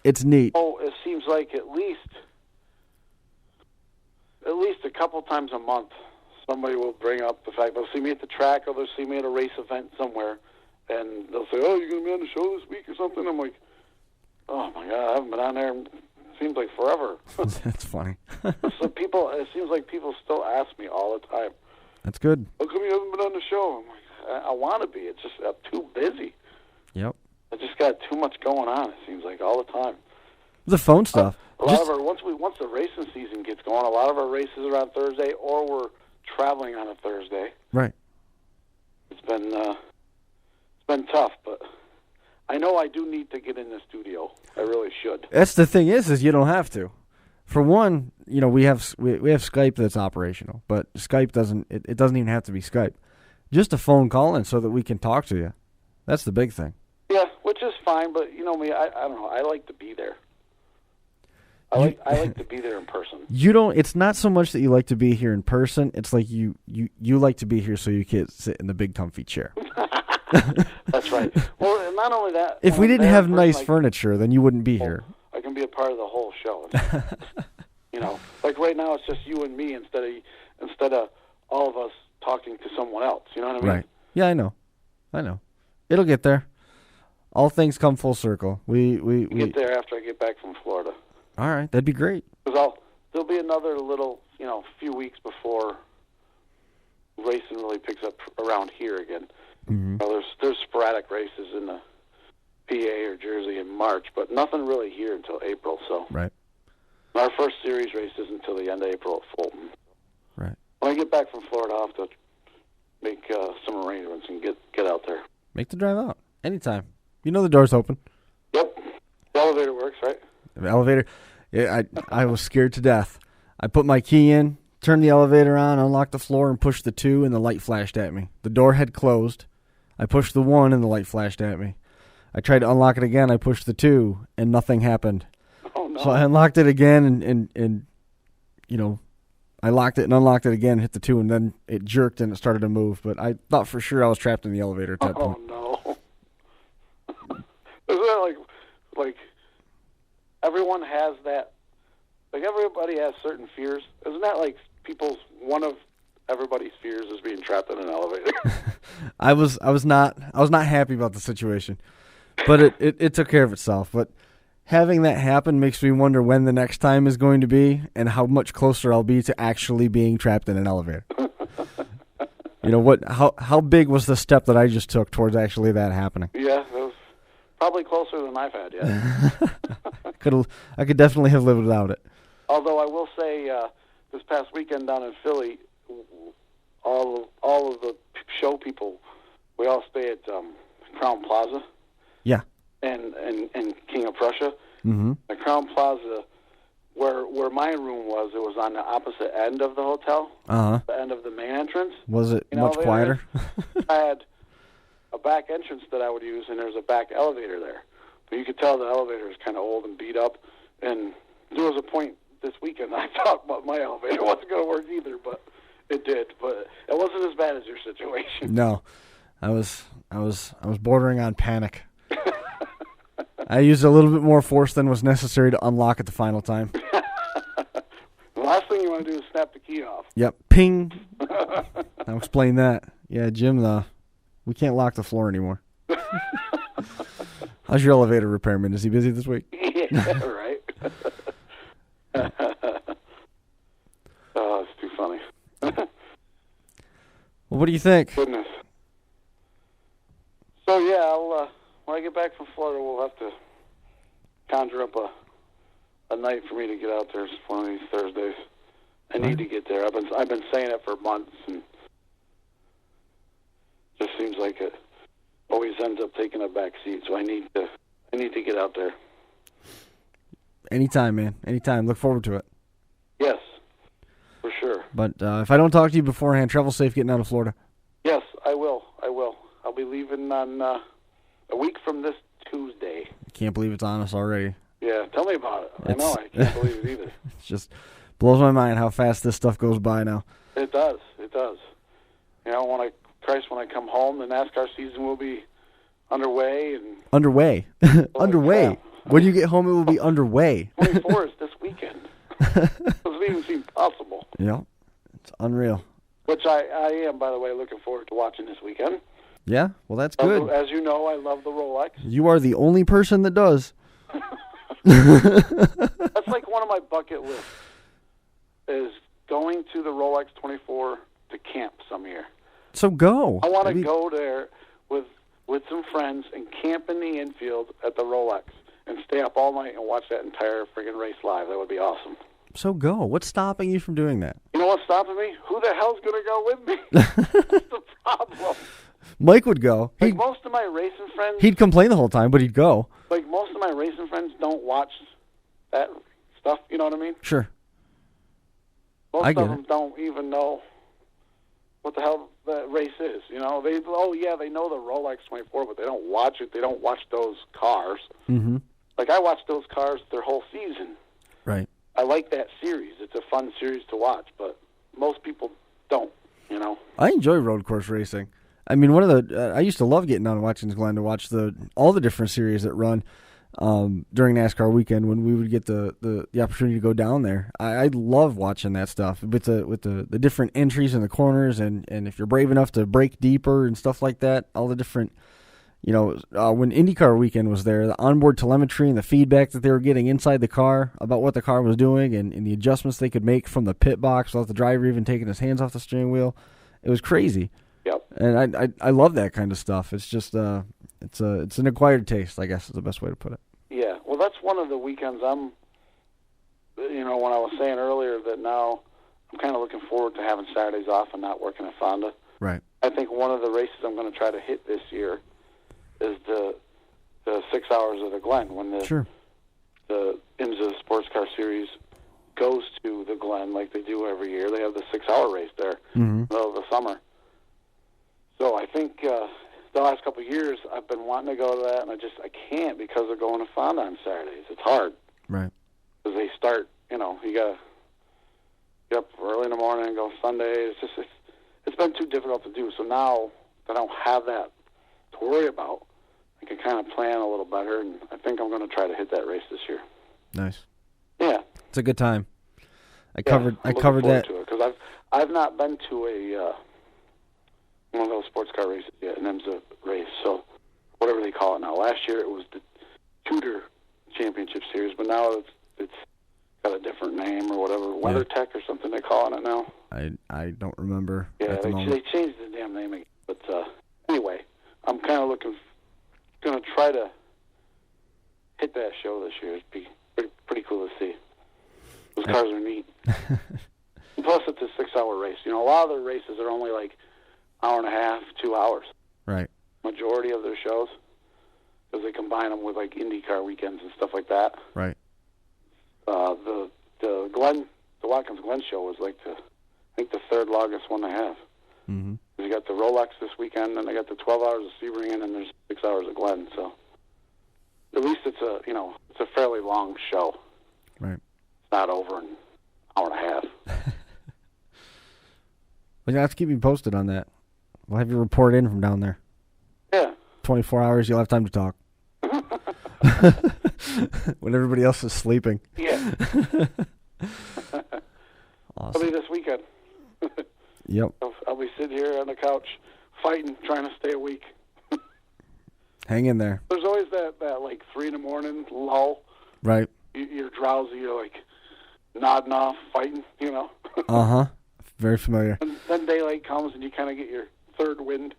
It's neat. Oh, it seems like at least a couple times a month, somebody will bring up the fact they'll see me at the track or they'll see me at a race event somewhere, and they'll say, "Oh, you're gonna be on the show this week or something?" I'm like, "Oh my God, I haven't been on there. It seems like forever." That's funny. So it seems like people still ask me all the time. That's good. How come you haven't been on the show? I'm like, I want to be. It's just I'm too busy. Yep. I just got too much going on. It seems like all the time. The phone stuff. A lot of our once the racing season gets going, a lot of our races are on Thursday, or we're traveling on a Thursday. Right. It's been tough, but I know I do need to get in the studio. I really should. That's the thing is you don't have to. For one, we have Skype that's operational, but Skype doesn't. It doesn't even have to be Skype. Just a phone call in so that we can talk to you. That's the big thing. Yeah, which is fine, but you know me, I don't know. I like to be there. I like to be there in person. You don't. It's not so much that you like to be here in person. It's like you like to be here so you can sit in the big comfy chair. That's right. Well, and not only that. If we didn't have nice furniture, then you wouldn't be here. I can be a part of the whole show. Like right now, it's just you and me instead of all of us talking to someone else. You know what I mean? Right. Yeah, I know. It'll get there. All things come full circle. We get there after I get back from Florida. All right, that'd be great. Because there'll be another little, few weeks before racing really picks up around here again. Mm-hmm. There's sporadic races in the PA or Jersey in March, but nothing really here until April. So right. Our first series race isn't until the end of April at Fulton. Right. When I get back from Florida, I'll have to make some arrangements and get out there. Make the drive out anytime. The door's open. Yep. The elevator works, right? The elevator, yeah, I was scared to death. I put my key in, turned the elevator on, unlocked the floor, and pushed the 2, and the light flashed at me. The door had closed. I pushed the 1, and the light flashed at me. I tried to unlock it again. I pushed the 2, and nothing happened. Oh, no. So I unlocked it again, and I locked it and unlocked it again, hit the 2, and then it jerked and it started to move. But I thought for sure I was trapped in the elevator at that point. Oh, no. Isn't that like everyone has that? Like, everybody has certain fears. Isn't that like one of everybody's fears is being trapped in an elevator? I was not happy about the situation, but it took care of itself. But having that happen makes me wonder when the next time is going to be and how much closer I'll be to actually being trapped in an elevator. How big was the step that I just took towards actually that happening? Yeah, it was probably closer than I've had yet. I could definitely have lived without it. Although I will say, this past weekend down in Philly, all of the show people, we all stay at Crown Plaza. Yeah. And King of Prussia. Mm-hmm. The Crown Plaza, where my room was, it was on the opposite end of the hotel. Uh-huh. The end of the main entrance. Was it much quieter? I had a back entrance that I would use, and there's a back elevator there. But you could tell the elevator is kind of old and beat up. And there was a point this weekend I thought about my elevator wasn't going to work either, but it did. But it wasn't as bad as your situation. No, I was bordering on panic. I used a little bit more force than was necessary to unlock it the final time. The last thing you want to do is snap the key off. Yep, ping. I'll explain that. Yeah, Jim, we can't lock the floor anymore. How's your elevator repairman? Is he busy this week? Yeah, right. Oh, it's too funny. Well, what do you think? Goodness. So, yeah, when I get back from Florida, we'll have to conjure up a night for me to get out there one of these Thursdays. I need to get there. I've been saying it for months, and it just seems like it always ends up taking a back seat. So I need to get out there. Anytime, man. Anytime. Look forward to it. Yes, for sure. But if I don't talk to you beforehand, travel safe getting out of Florida. Yes, I will. I'll be leaving on a week from this Tuesday. I can't believe it's on us already. Yeah, tell me about it. I know, I can't believe it either. It just blows my mind how fast this stuff goes by now. It does. You know, when I come home, the NASCAR season will be underway. Underway? Underway? Yeah. When you get home, it will be underway. 24 is this weekend. It doesn't even seem possible. Yeah, it's unreal. Which I am, by the way, looking forward to watching this weekend. Yeah, well, that's good. As you know, I love the Rolex. You are the only person that does. That's like one of my bucket lists, is going to the Rolex 24 to camp some year. So go. I want to go there with some friends and camp in the infield at the Rolex and stay up all night and watch that entire friggin' race live. That would be awesome. So go. What's stopping you from doing that? You know what's stopping me? Who the hell's going to go with me? That's the problem. Mike would go. Like, most of my racing friends... He'd complain the whole time, but he'd go. Like, most of my racing friends don't watch that stuff, you know what I mean? Sure. Most of them don't even know what the hell that race is, you know? They know the Rolex 24, but they don't watch it. They don't watch those cars. Mm-hmm. Like, I watch those cars their whole season. Right. I like that series. It's a fun series to watch, but most people don't, you know? I enjoy road course racing. I mean, I used to love getting on Watkins Glen to watch all the different series that run during NASCAR weekend when we would get the opportunity to go down there. I love watching that stuff with the different entries in the corners and if you're brave enough to brake deeper and stuff like that. All the different, when IndyCar weekend was there, the onboard telemetry and the feedback that they were getting inside the car about what the car was doing and the adjustments they could make from the pit box without the driver even taking his hands off the steering wheel. It was crazy. Yep. And I love that kind of stuff. It's just it's an acquired taste, I guess is the best way to put it. Yeah. Well, that's one of the weekends when I was saying earlier that now I'm kind of looking forward to having Saturdays off and not working at Fonda. Right. I think one of the races I'm going to try to hit this year is the 6 hours of the Glen when the the IMSA Sports Car Series goes to the Glen like they do every year. They have the 6-hour race there in the middle of the summer. So I think the last couple of years I've been wanting to go to that, and I can't because they're going to Fonda on Saturdays. It's hard. Right. Because they start, you got to get up early in the morning and go Sunday. It's been too difficult to do. So now that I don't have that to worry about, I can kind of plan a little better, and I think I'm going to try to hit that race this year. Nice. Yeah. It's a good time. I covered that. Because I've not been to one of those sports car races yet, an IMSA race, so whatever they call it now. Last year it was the Tudor Championship Series, but now it's got a different name or whatever, WeatherTech or something they call it now. I don't remember. Yeah, they changed the damn name again. But anyway, I'm kind of going to try to hit that show this year. It'd be pretty cool to see. Those cars are neat. Plus, it's a 6-hour race. A lot of their races are only like hour and a half, 2 hours. Right. Majority of their shows, because they combine them with like IndyCar weekends and stuff like that. Right. The Watkins Glen show was like I think the third longest one they have. Mm-hmm. You got the Rolex this weekend, and they got the 12 hours of Sebring, and there's 6 hours of Glen. So at least it's a fairly long show. Right. It's not over an hour and a half. Well, you have to keep me posted on that. We'll have you report in from down there. Yeah. 24 hours, you'll have time to talk. When everybody else is sleeping. Yeah. Awesome. It'll be this weekend. Yep. I'll be sitting here on the couch fighting, trying to stay awake. Hang in there. There's always that like 3 in the morning lull. Right. You're drowsy, you're like nodding off, fighting, Uh-huh. Very familiar. And then daylight comes and you kind of get your third wind.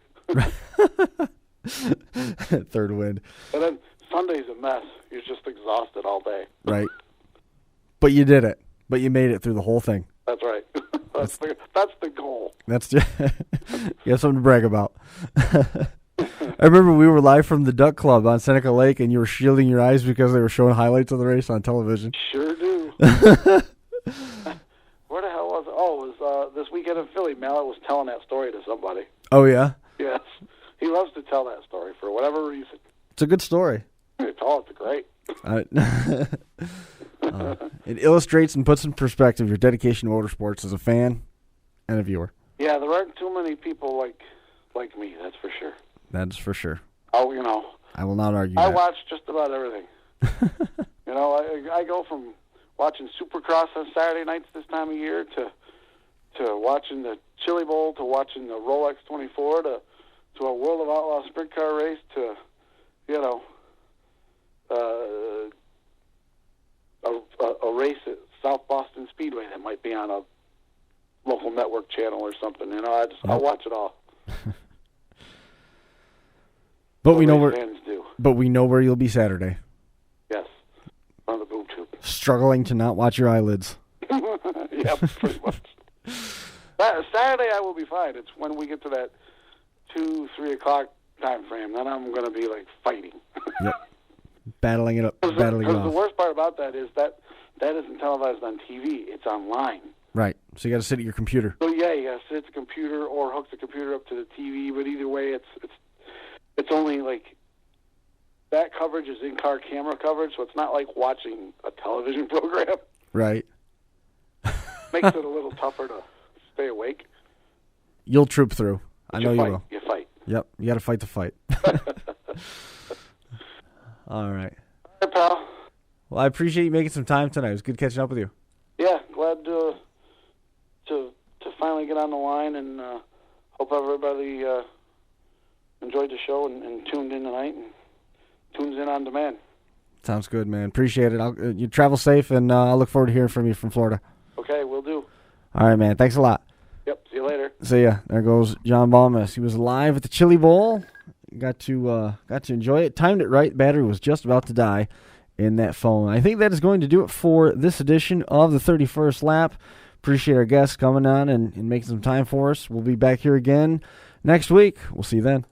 Third wind. And then Sunday's a mess. You're just exhausted all day. Right. But you did it. But you made it through the whole thing. That's right. That's the goal. That's just you have something to brag about. I remember we were live from the Duck Club on Seneca Lake, and you were shielding your eyes because they were showing highlights of the race on television. Sure do. Where the hell was it? Oh, it was this weekend in Philly. Mallet was telling that story to somebody. Oh, yeah? Yes. He loves to tell that story for whatever reason. It's a good story. It's great. It illustrates and puts in perspective your dedication to motorsports as a fan and a viewer. Yeah, there aren't too many people like me, that's for sure. That's for sure. Oh, I will not argue I that. watch just about everything. I go from watching Supercross on Saturday nights this time of year to watching the Chili Bowl, to watching the Rolex 24, to a World of Outlaw sprint car race, to a race at South Boston Speedway that might be on a local network channel or something. I watch it all. But we know where fans do. But we know where you'll be Saturday. Yes, on the boob tube. Struggling to not watch your eyelids. Yeah, pretty much. Saturday I will be fine. It's when we get to that 2-3 o'clock time frame, then I'm going to be like fighting. Yep. Battling it up. Battling it off. The worst part about that is that isn't televised on TV. It's online. Right. So you got to sit at your computer. So yeah, you got to sit at the computer or hook the computer up to the TV. But either way, it's only like that coverage is in-car camera coverage, so it's not like watching a television program. Right. Makes it a little tougher to stay awake. You'll troop through. I know you will. You fight. Yep. You got to fight the fight. All right. Hey, pal. Well, I appreciate you making some time tonight. It was good catching up with you. Yeah, glad to finally get on the line, and hope everybody enjoyed the show and tuned in tonight and tunes in on demand. Sounds good, man. Appreciate it. You travel safe, and I'll look forward to hearing from you from Florida. Okay, will do. All right, man. Thanks a lot. Yep, see you later. See ya. There goes John Balmas. He was live at the Chili Bowl. Got to enjoy it. Timed it right. Battery was just about to die in that phone. I think that is going to do it for this edition of the 31st Lap. Appreciate our guests coming on and making some time for us. We'll be back here again next week. We'll see you then.